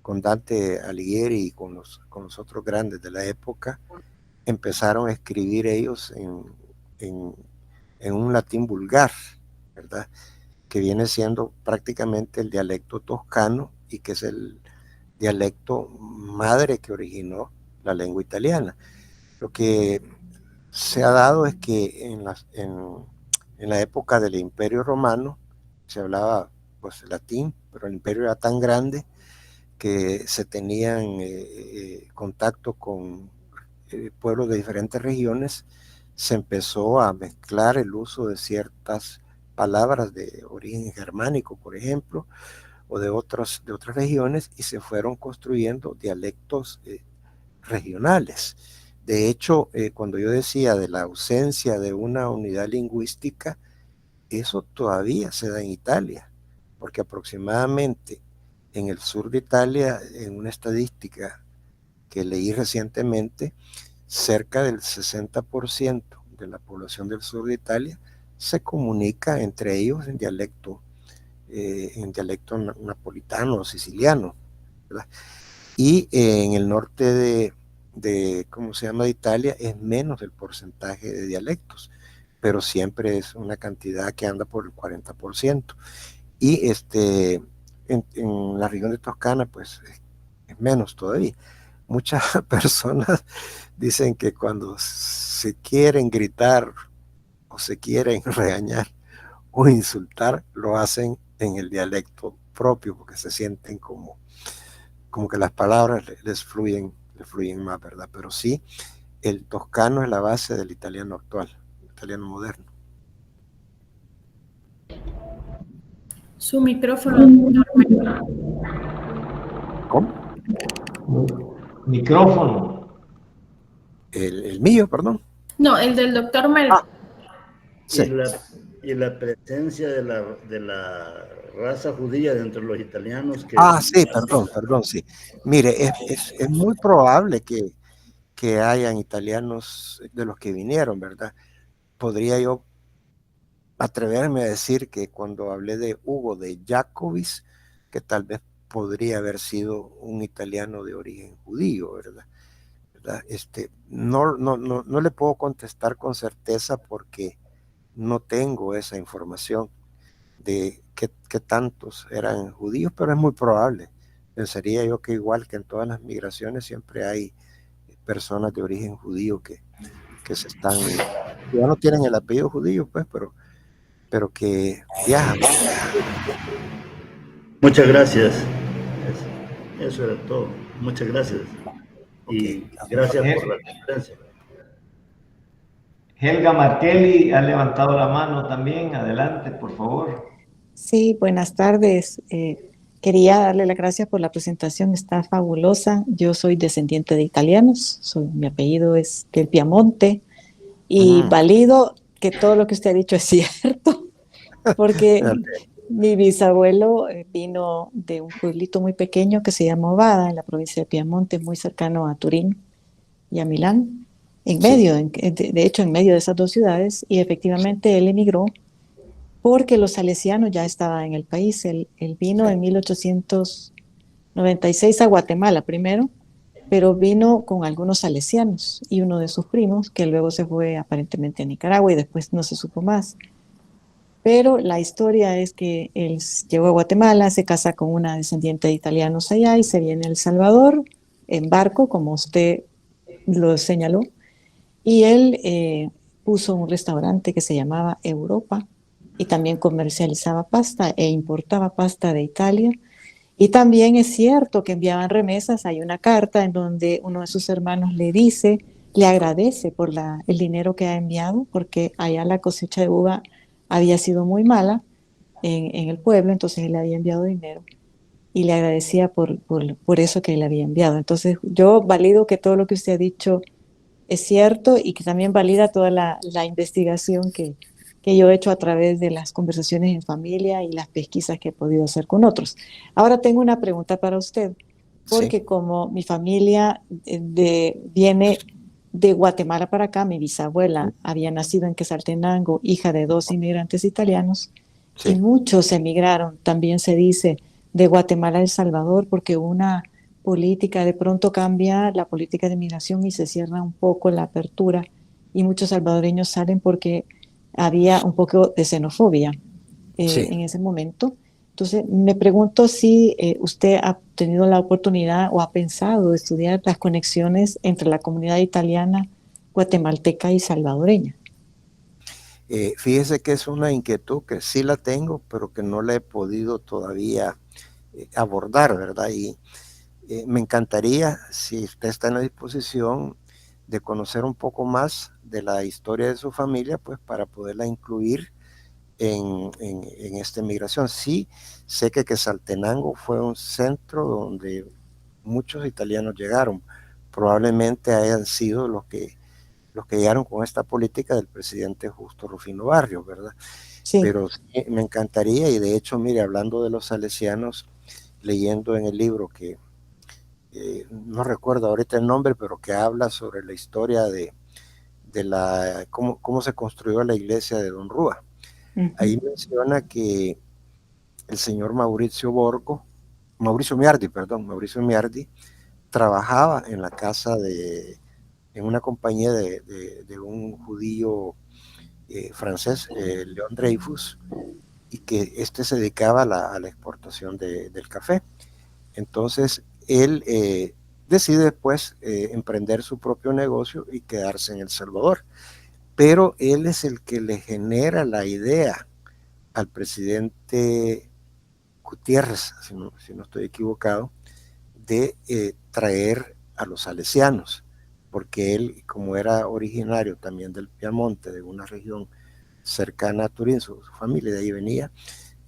con Dante Alighieri y con los otros grandes de la época, empezaron a escribir ellos en un latín vulgar, ¿verdad? Que viene siendo prácticamente el dialecto toscano y que es el dialecto madre que originó la lengua italiana. Lo que se ha dado es que en la época del Imperio Romano se hablaba pues latín, pero el imperio era tan grande que se tenían contacto con pueblos de diferentes regiones, se empezó a mezclar el uso de ciertas palabras de origen germánico, por ejemplo, o de otras regiones, y se fueron construyendo dialectos regionales. De hecho, cuando yo decía de la ausencia de una unidad lingüística, eso todavía se da en Italia, porque aproximadamente en el sur de Italia, en una estadística que leí recientemente, cerca del 60% de la población del sur de Italia se comunica entre ellos en dialecto napolitano o siciliano, ¿verdad? Y en el norte ¿cómo se llama?, de Italia es menos el porcentaje de dialectos, pero siempre es una cantidad que anda por el 40%. Y en la región de Toscana, pues es menos todavía. Muchas personas dicen que cuando se quieren gritar o se quieren regañar o insultar, lo hacen en el dialecto propio, porque se sienten como que las palabras les fluyen más, ¿verdad? Pero sí, el toscano es la base del italiano actual, el italiano moderno. Su micrófono, doctor. ¿Cómo? Micrófono. El mío, perdón. No, el del doctor Melvin. Sí. Y la presencia de la raza judía dentro de los italianos que... Sí, perdón, sí. Mire, es muy probable que hayan italianos de los que vinieron, ¿verdad? Podría yo atreverme a decir que cuando hablé de Hugo de Jacobis, que tal vez podría haber sido un italiano de origen judío, ¿verdad? No le puedo contestar con certeza porque no tengo esa información de qué tantos eran judíos, pero es muy probable. Pensaría yo que igual que en todas las migraciones siempre hay personas de origen judío que ya no tienen el apellido judío, pues, pero que viajan. Muchas gracias. Eso era todo. Muchas gracias. Y gracias por la conferencia. Helga Martelli ha levantado la mano también. Adelante, por favor. Sí, buenas tardes. Quería darle las gracias por la presentación, está fabulosa. Yo soy descendiente de italianos, mi apellido es del Piamonte y valido que todo lo que usted ha dicho es cierto, porque mi bisabuelo vino de un pueblito muy pequeño que se llama Ovada, en la provincia de Piamonte, muy cercano a Turín y a Milán. en medio, de hecho en medio de esas dos ciudades, y efectivamente él emigró porque los salesianos ya estaban en el país. Él vino en 1896 a Guatemala primero, pero vino con algunos salesianos y uno de sus primos, que luego se fue aparentemente a Nicaragua y después no se supo más. Pero la historia es que él llegó a Guatemala, se casa con una descendiente de italianos allá y se viene a El Salvador en barco, como usted lo señaló, y él puso un restaurante que se llamaba Europa y también comercializaba pasta e importaba pasta de Italia. Y también es cierto que enviaban remesas. Hay una carta en donde uno de sus hermanos le dice, le agradece por el dinero que ha enviado, porque allá la cosecha de uva había sido muy mala en el pueblo, entonces él le había enviado dinero y le agradecía por eso que le había enviado. Entonces yo valido que todo lo que usted ha dicho es cierto y que también valida toda la investigación que yo he hecho a través de las conversaciones en familia y las pesquisas que he podido hacer con otros. Ahora tengo una pregunta para usted, porque como mi familia viene de Guatemala para acá, mi bisabuela había nacido en Quetzaltenango, hija de 2 inmigrantes italianos, y muchos emigraron, también se dice, de Guatemala a El Salvador, porque una política, de pronto cambia la política de migración y se cierra un poco la apertura, y muchos salvadoreños salen porque había un poco de xenofobia en ese momento. Entonces, me pregunto si usted ha tenido la oportunidad o ha pensado estudiar las conexiones entre la comunidad italiana, guatemalteca y salvadoreña. Fíjese que es una inquietud que sí la tengo, pero que no la he podido todavía abordar, ¿verdad? Y me encantaría, si usted está en la disposición de conocer un poco más de la historia de su familia, pues para poderla incluir en esta migración. Sí, sé que Quetzaltenango fue un centro donde muchos italianos llegaron. Probablemente hayan sido los que llegaron con esta política del presidente Justo Rufino Barrios, ¿verdad? Sí. Pero sí, me encantaría, y de hecho, mire, hablando de los salesianos, leyendo en el libro que no recuerdo ahorita el nombre, pero que habla sobre la historia de cómo se construyó la iglesia de Don Rúa. Ahí menciona que el señor Mauricio Miardi, trabajaba en la casa en una compañía de un judío francés, León Dreyfus, y que se dedicaba a la exportación del café. Entonces, él decide después emprender su propio negocio y quedarse en El Salvador. Pero él es el que le genera la idea al presidente Gutiérrez, si no estoy equivocado, de traer a los salesianos, porque él, como era originario también del Piamonte, de una región cercana a Turín, su familia de ahí venía,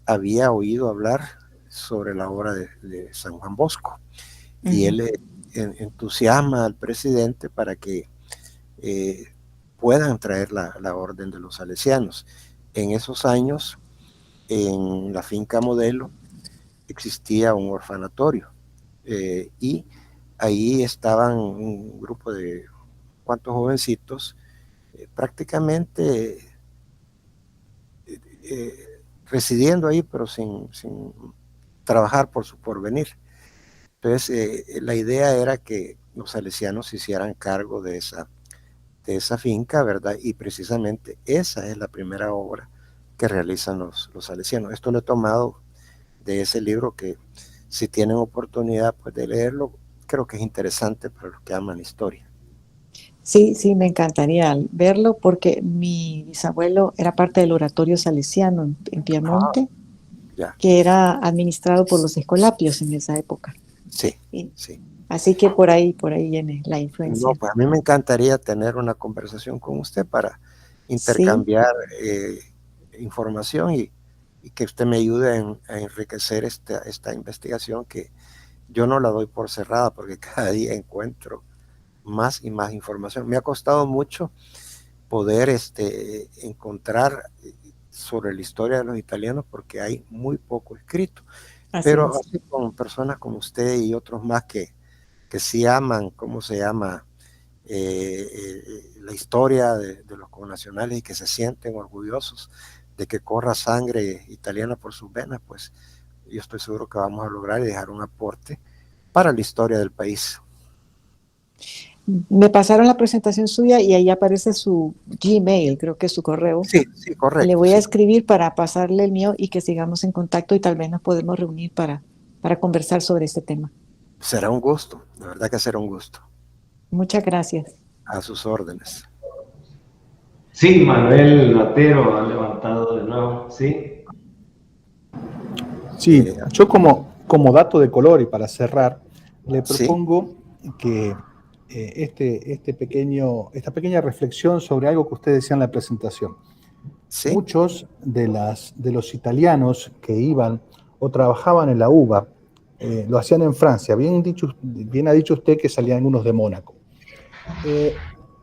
había oído hablar sobre la obra de San Juan Bosco. Y él entusiasma al presidente para que puedan traer la orden de los salesianos. En esos años, en la finca Modelo, existía un orfanatorio y ahí estaban un grupo de cuantos jovencitos prácticamente residiendo ahí, pero sin trabajar por su porvenir. Entonces, la idea era que los salesianos se hicieran cargo de esa finca, ¿verdad? Y precisamente esa es la primera obra que realizan los salesianos. Esto lo he tomado de ese libro que, si tienen oportunidad pues, de leerlo, creo que es interesante para los que aman la historia. Sí, me encantaría verlo porque mi bisabuelo era parte del oratorio salesiano en Piamonte, que era administrado por los escolapios en esa época. Sí. Así que por ahí viene la influencia. No, pues a mí me encantaría tener una conversación con usted para intercambiar información y que usted me ayude a enriquecer esta investigación, que yo no la doy por cerrada porque cada día encuentro más y más información. Me ha costado mucho poder encontrar sobre la historia de los italianos porque hay muy poco escrito. Pero así con personas como usted y otros más que sí aman, ¿cómo se llama? la historia de los connacionales y que se sienten orgullosos de que corra sangre italiana por sus venas, pues yo estoy seguro que vamos a lograr y dejar un aporte para la historia del país. Me pasaron la presentación suya y ahí aparece su Gmail, creo que es su correo. Sí, sí, correcto. Le voy a escribir para pasarle el mío y que sigamos en contacto y tal vez nos podemos reunir para conversar sobre este tema. Será un gusto, de verdad que será un gusto. Muchas gracias. A sus órdenes. Sí, Manuel Latero ha levantado de nuevo, ¿sí? Sí, yo como dato de color y para cerrar, le propongo que esta pequeña reflexión sobre algo que usted decía en la presentación. ¿Sí? Muchos de los italianos que iban o trabajaban en la uva lo hacían en Francia. Bien ha dicho usted que salían unos de Mónaco.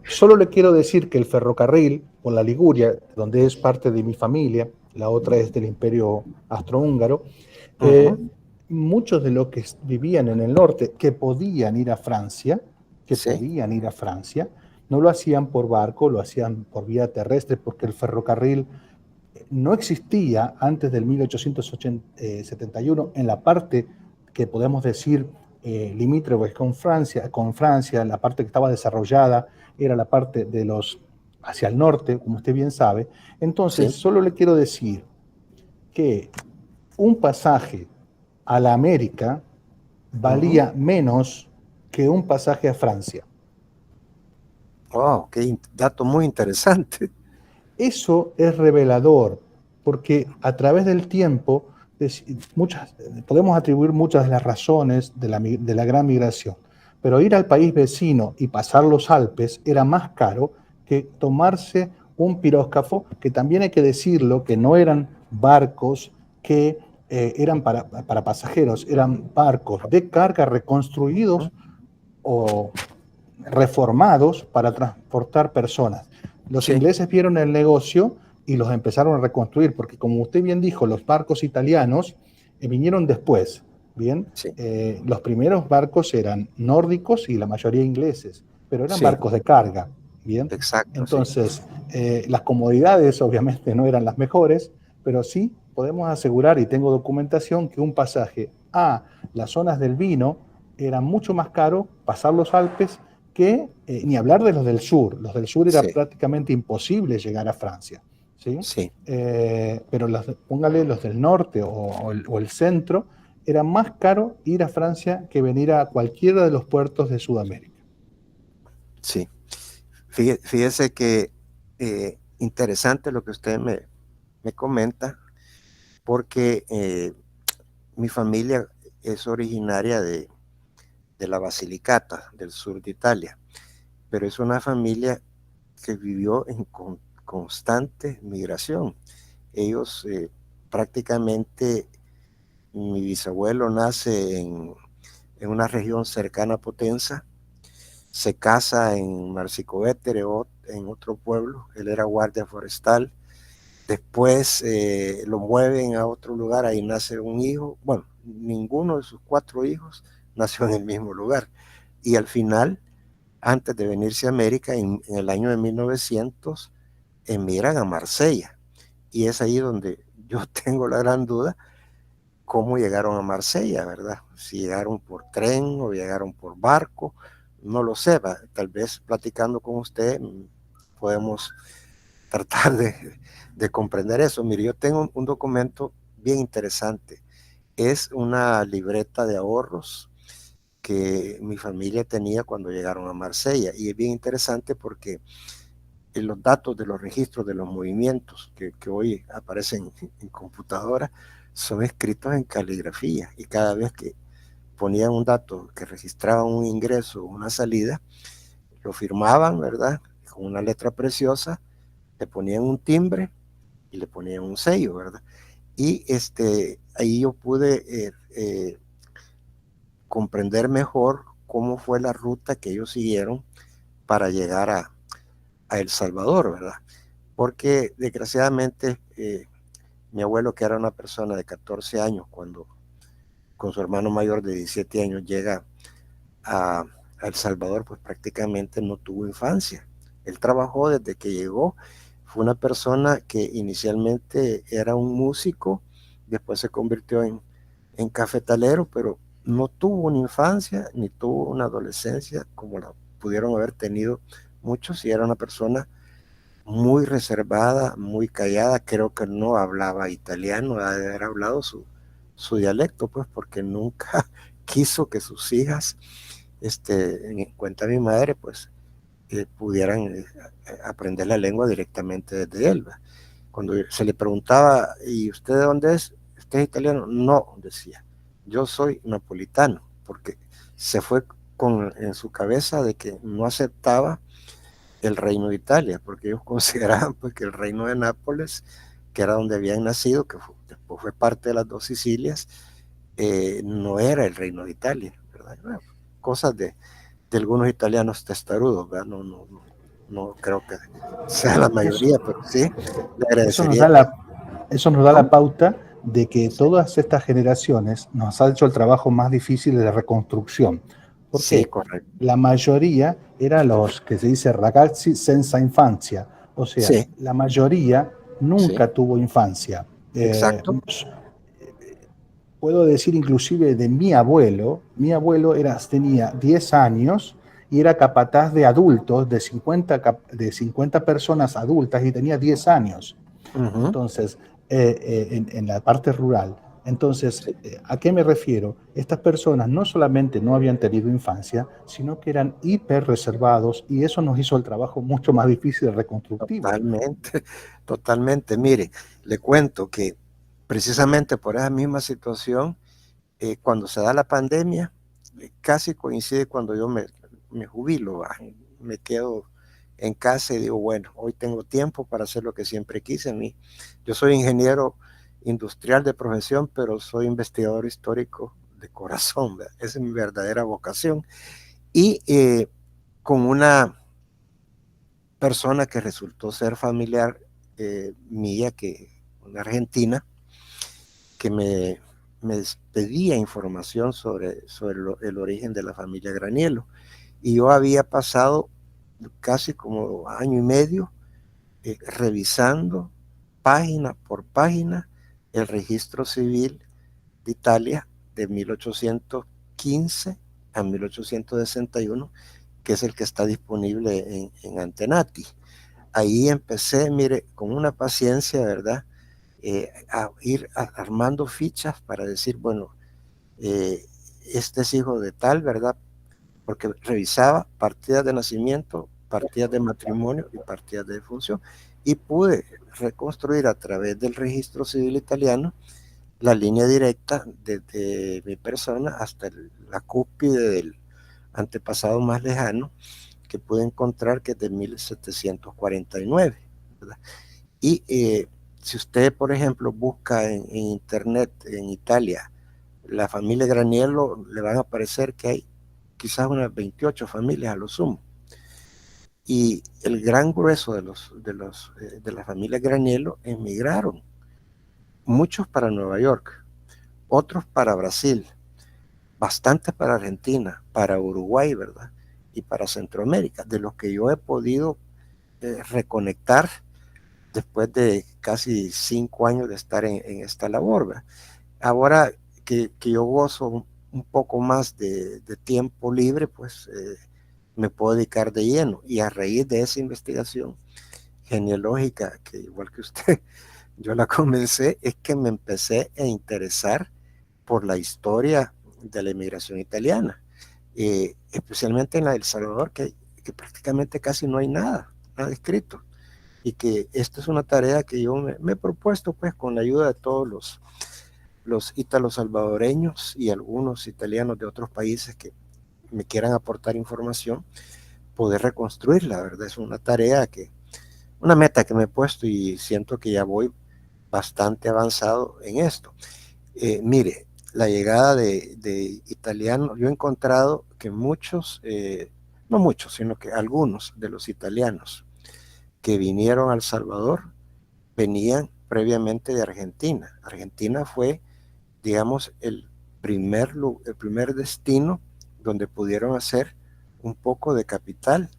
Solo le quiero decir que el ferrocarril por la Liguria, donde es parte de mi familia, la otra es del Imperio Austrohúngaro, muchos de los que vivían en el norte, que podían ir a Francia, no lo hacían por barco, lo hacían por vía terrestre, porque el ferrocarril no existía antes del 1871 en la parte que podemos decir limítrofe con Francia, la parte que estaba desarrollada era la parte hacia el norte, como usted bien sabe. Entonces, solo le quiero decir que un pasaje a la América valía menos que un pasaje a Francia. Wow, qué dato muy interesante. Eso es revelador, porque a través del tiempo podemos atribuir muchas de las razones de la gran migración, pero ir al país vecino y pasar los Alpes era más caro que tomarse un piróscafo, que también hay que decirlo, que no eran barcos que eran para pasajeros, eran barcos de carga reconstruidos o reformados para transportar personas. Los ingleses vieron el negocio y los empezaron a reconstruir, porque como usted bien dijo, los barcos italianos vinieron después, ¿bien? Los primeros barcos eran nórdicos y la mayoría ingleses, pero eran barcos de carga, ¿bien? Exacto. Entonces, las comodidades obviamente no eran las mejores, pero sí podemos asegurar, y tengo documentación, que un pasaje a las zonas del vino era mucho más caro pasar los Alpes que ni hablar de los del sur. Los del sur era prácticamente imposible llegar a Francia. ¿Sí? Pero póngale los del norte o el centro, era más caro ir a Francia que venir a cualquiera de los puertos de Sudamérica. Sí. Fíjese que interesante lo que usted me comenta, porque mi familia es originaria de la Basilicata, del sur de Italia, pero es una familia que vivió en constante migración. Ellos prácticamente, mi bisabuelo nace en una región cercana a Potenza, se casa en Marsicovétere, en otro pueblo, él era guardia forestal, después lo mueven a otro lugar, ahí nace un hijo, bueno, ninguno de sus 4 hijos nació en el mismo lugar, y al final, antes de venirse a América, en el año de 1900, emigran a Marsella, y es ahí donde yo tengo la gran duda, cómo llegaron a Marsella, ¿verdad? Si llegaron por tren o llegaron por barco, no lo sé, tal vez platicando con usted podemos tratar de comprender eso. Mire, yo tengo un documento bien interesante, es una libreta de ahorros que mi familia tenía cuando llegaron a Marsella, y es bien interesante porque los datos de los registros de los movimientos que hoy aparecen en computadora son escritos en caligrafía, y cada vez que ponían un dato que registraban un ingreso o una salida, lo firmaban, ¿verdad? Con una letra preciosa, le ponían un timbre y le ponían un sello, ¿verdad? Y ahí yo pude comprender mejor cómo fue la ruta que ellos siguieron para llegar a El Salvador, ¿verdad? Porque desgraciadamente mi abuelo, que era una persona de 14 años, cuando con su hermano mayor de 17 años llega a El Salvador pues prácticamente no tuvo infancia. Él trabajó desde que llegó, fue una persona que inicialmente era un músico, después se convirtió en cafetalero, pero no tuvo una infancia ni tuvo una adolescencia como la pudieron haber tenido muchos, y era una persona muy reservada, muy callada. Creo que no hablaba italiano, ha de haber hablado su dialecto, pues porque nunca quiso que sus hijas, en cuenta mi madre, pues pudieran aprender la lengua directamente desde él. Cuando se le preguntaba, ¿y usted de dónde es? ¿Usted es italiano? No, decía, yo soy napolitano, porque se fue en su cabeza de que no aceptaba el reino de Italia, porque ellos consideraban pues que el reino de Nápoles, que era donde habían nacido, que después fue parte de las dos Sicilias, no era el reino de Italia, ¿verdad? Bueno, cosas de algunos italianos testarudos, ¿verdad? No creo que sea la mayoría, pero sí, le agradecería. Eso nos da la pauta de que todas estas generaciones nos ha hecho el trabajo más difícil de la reconstrucción. Porque sí, correcto. La mayoría eran los que se dice ragazzi senza infancia, o sea, sí, la mayoría nunca tuvo infancia. Exacto. Puedo decir inclusive de mi abuelo tenía 10 años y era capataz de adultos, de 50 personas adultas, y tenía 10 años. Uh-huh. Entonces, en la parte rural. Entonces, ¿a qué me refiero? Estas personas no solamente no habían tenido infancia, sino que eran hiper reservados, y eso nos hizo el trabajo mucho más difícil de reconstructivo. Totalmente. Mire, le cuento que precisamente por esa misma situación, cuando se da la pandemia, casi coincide cuando yo me jubilo, me quedo en casa y digo, bueno, hoy tengo tiempo para hacer lo que siempre quise. Yo soy ingeniero industrial de profesión, pero soy investigador histórico de corazón, ¿verdad? Esa es mi verdadera vocación. Y con una persona que resultó ser familiar mía, una argentina, que me pedía información sobre el origen de la familia Granielo. Y yo había pasado casi como año y medio revisando página por página el registro civil de Italia de 1815 a 1861, que es el que está disponible en Antenati. Ahí empecé, mire, con una paciencia, ¿verdad? A ir armando fichas para decir, bueno, este es hijo de tal, ¿verdad? Porque revisaba partidas de nacimiento, partidas de matrimonio y partidas de defunción, y pude reconstruir a través del registro civil italiano la línea directa desde mi persona hasta la cúspide del antepasado más lejano, que pude encontrar, que es de 1749, ¿verdad? Y si usted, por ejemplo, busca en internet en Italia la familia Granielo, le van a aparecer que hay quizás unas 28 familias a lo sumo. Y el gran grueso de la familia Granielo emigraron, muchos para Nueva York, otros para Brasil, bastantes para Argentina, para Uruguay, ¿verdad? Y para Centroamérica, de los que yo he podido reconectar después de casi 5 años de estar en esta labor, ¿verdad? Ahora que yo gozo un poco más de tiempo libre, pues me puedo dedicar de lleno, y a raíz de esa investigación genealógica, que igual que usted, yo la comencé, es que me empecé a interesar por la historia de la inmigración italiana, especialmente en la de El Salvador, que prácticamente casi no hay nada escrito, y que esta es una tarea que yo me he propuesto, pues, con la ayuda de todos los ítalos salvadoreños y algunos italianos de otros países que me quieran aportar información, poder reconstruirla, ¿verdad? Es una tarea una meta que me he puesto, y siento que ya voy bastante avanzado en esto. Mire, la llegada de italianos, yo he encontrado que muchos, no muchos, sino que algunos de los italianos que vinieron a El Salvador venían previamente de Argentina. Argentina fue, digamos, el primer destino donde pudieron hacer un poco de capital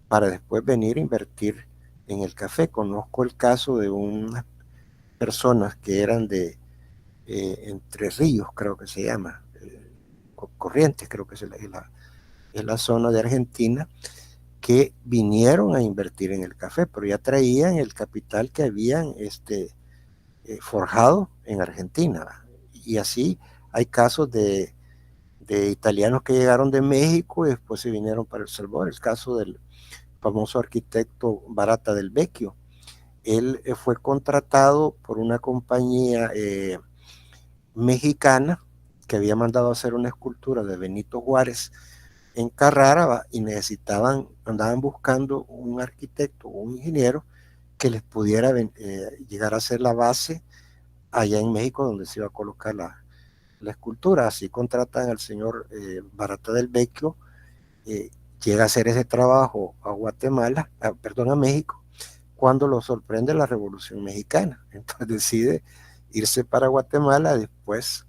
para después venir a invertir en el café. Conozco el caso de unas personas que eran de Entre Ríos, creo que se llama, Corrientes, creo que es la zona de Argentina, que vinieron a invertir en el café, pero ya traían el capital que habían forjado en Argentina. Y así hay casos de italianos que llegaron de México y después se vinieron para El Salvador. El caso del famoso arquitecto Barata del Vecchio. Él fue contratado por una compañía mexicana que había mandado a hacer una escultura de Benito Juárez en Carrara y andaban buscando un arquitecto o un ingeniero que les pudiera llegar a ser la base allá en México donde se iba a colocar la escultura. Así contratan al señor Barata del Vecchio, llega a hacer ese trabajo a México, cuando lo sorprende la Revolución Mexicana. Entonces decide irse para Guatemala, después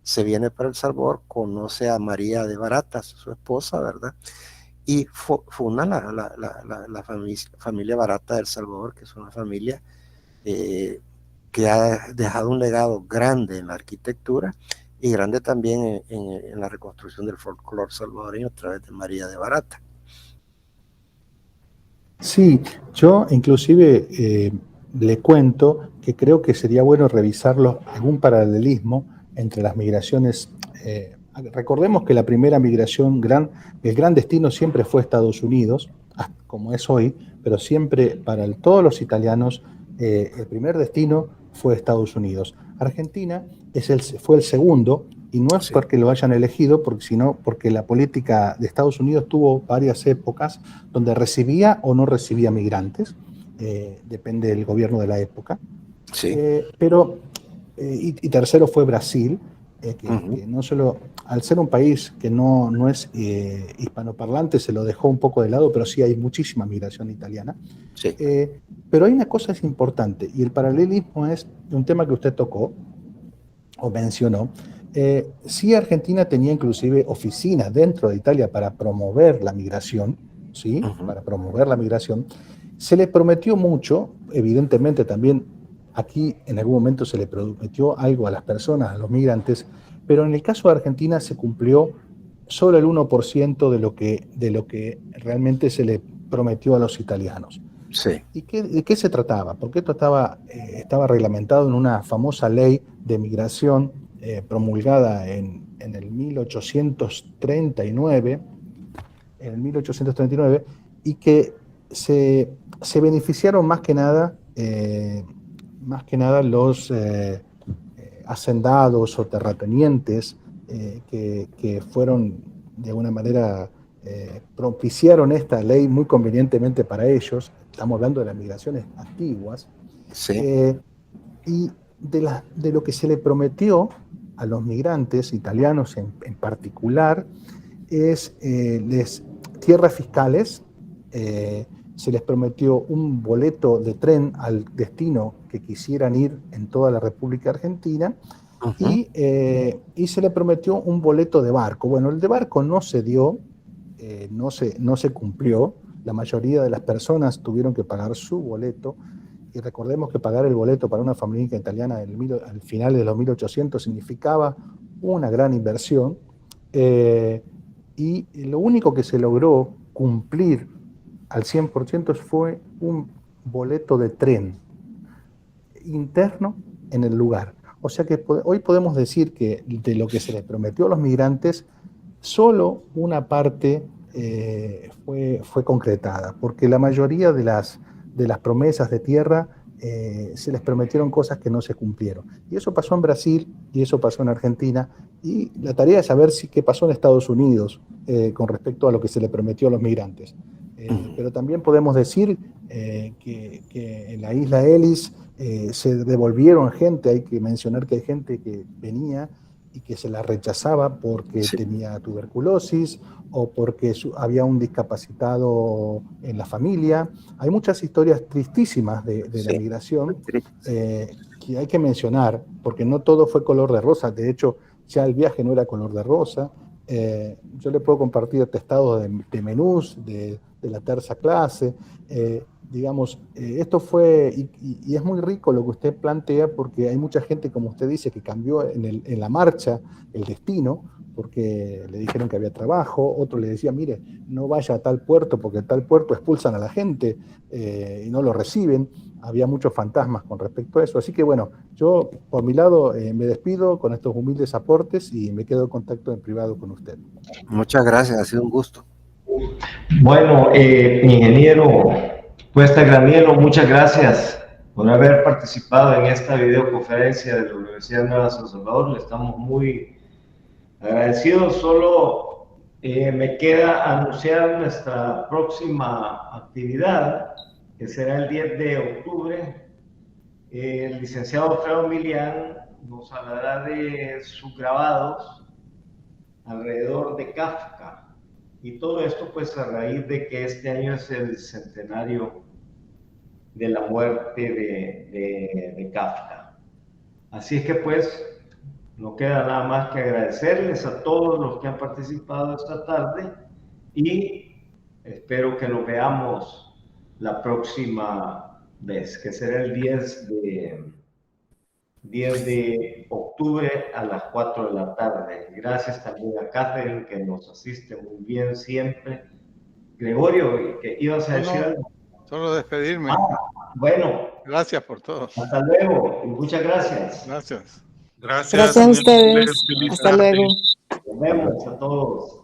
se viene para El Salvador, conoce a María de Barata, su esposa, ¿verdad? Y funda la familia Barata de El Salvador, que es una familia que ha dejado un legado grande en la arquitectura y grande también en la reconstrucción del folclore salvadoreño a través de María de Barata. Sí, yo inclusive le cuento que creo que sería bueno revisarlo, algún paralelismo entre las migraciones. Recordemos que la primera migración, el gran destino siempre fue Estados Unidos, como es hoy, pero siempre para todos los italianos el primer destino fue Estados Unidos. Argentina fue el segundo, y no es porque lo hayan elegido, sino porque la política de Estados Unidos tuvo varias épocas donde recibía o no recibía migrantes, depende del gobierno de la época. Sí. Y tercero fue Brasil, que no solo, al ser un país que no es hispanoparlante, se lo dejó un poco de lado, pero sí hay muchísima migración italiana. Sí. Pero hay una cosa que es importante, y el paralelismo es un tema que usted tocó o mencionó. Sí, Argentina tenía inclusive oficinas dentro de Italia para promover la migración, ¿sí? Para promover la migración. Se le prometió mucho, evidentemente también aquí en algún momento se le prometió algo a las personas, a los migrantes, pero en el caso de Argentina se cumplió solo el 1% de lo que realmente se le prometió a los italianos. Sí. ¿Y de qué se trataba? Porque esto estaba reglamentado en una famosa ley de migración promulgada en el 1839, y que se beneficiaron más que nada los hacendados o terratenientes que fueron de alguna manera propiciaron esta ley muy convenientemente para ellos. Estamos hablando de las migraciones antiguas. Sí. Y de lo que se le prometió a los migrantes italianos en particular es tierras fiscales. Se les prometió un boleto de tren al destino que quisieran ir en toda la República Argentina, y se le prometió un boleto de barco. Bueno, el de barco no se dio, no se cumplió. La mayoría de las personas tuvieron que pagar su boleto, y recordemos que pagar el boleto para una familia italiana al final de los 1800 significaba una gran inversión, y lo único que se logró cumplir al 100% fue un boleto de tren interno en el lugar. O sea que hoy podemos decir que de lo que se les prometió a los migrantes, solo una parte fue concretada, porque la mayoría de las promesas de tierra se les prometieron cosas que no se cumplieron. Y eso pasó en Brasil, y eso pasó en Argentina, y la tarea es saber qué pasó en Estados Unidos con respecto a lo que se le prometió a los migrantes. Pero también podemos decir que en la isla Ellis se devolvieron gente. Hay que mencionar que hay gente que venía y que se la rechazaba porque tenía tuberculosis o porque había un discapacitado en la familia. Hay muchas historias tristísimas de la migración que hay que mencionar, porque no todo fue color de rosa. De hecho, ya el viaje no era color de rosa. Yo le puedo compartir atestados de menús de la tercera clase. Digamos, esto fue, y es muy rico lo que usted plantea, porque hay mucha gente, como usted dice, que cambió en la marcha el destino, porque le dijeron que había trabajo, otro le decía, mire, no vaya a tal puerto, porque en tal puerto expulsan a la gente y no lo reciben. Había muchos fantasmas con respecto a eso. Así que bueno, yo por mi lado me despido con estos humildes aportes y me quedo en contacto en privado con usted. Muchas gracias, ha sido un gusto. Bueno, ingeniero Cuesta Gramielo, muchas gracias por haber participado en esta videoconferencia de la Universidad de Nueva San Salvador. Le estamos muy agradecidos. Solo me queda anunciar nuestra próxima actividad, que será el 10 de octubre. El licenciado Alfredo Milián nos hablará de sus grabados alrededor de Kafka. Y todo esto pues a raíz de que este año es el centenario de la muerte de Kafka. Así es que pues no queda nada más que agradecerles a todos los que han participado esta tarde y espero que nos veamos la próxima vez, que será el 10 de octubre a las 4 de la tarde. Gracias también a Catherine, que nos asiste muy bien siempre. Gregorio, ¿qué ibas a decir algo? Solo despedirme. Bueno. Gracias por todo. Hasta luego y muchas gracias. Gracias. Gracias a ustedes. Hasta luego. Nos vemos a todos.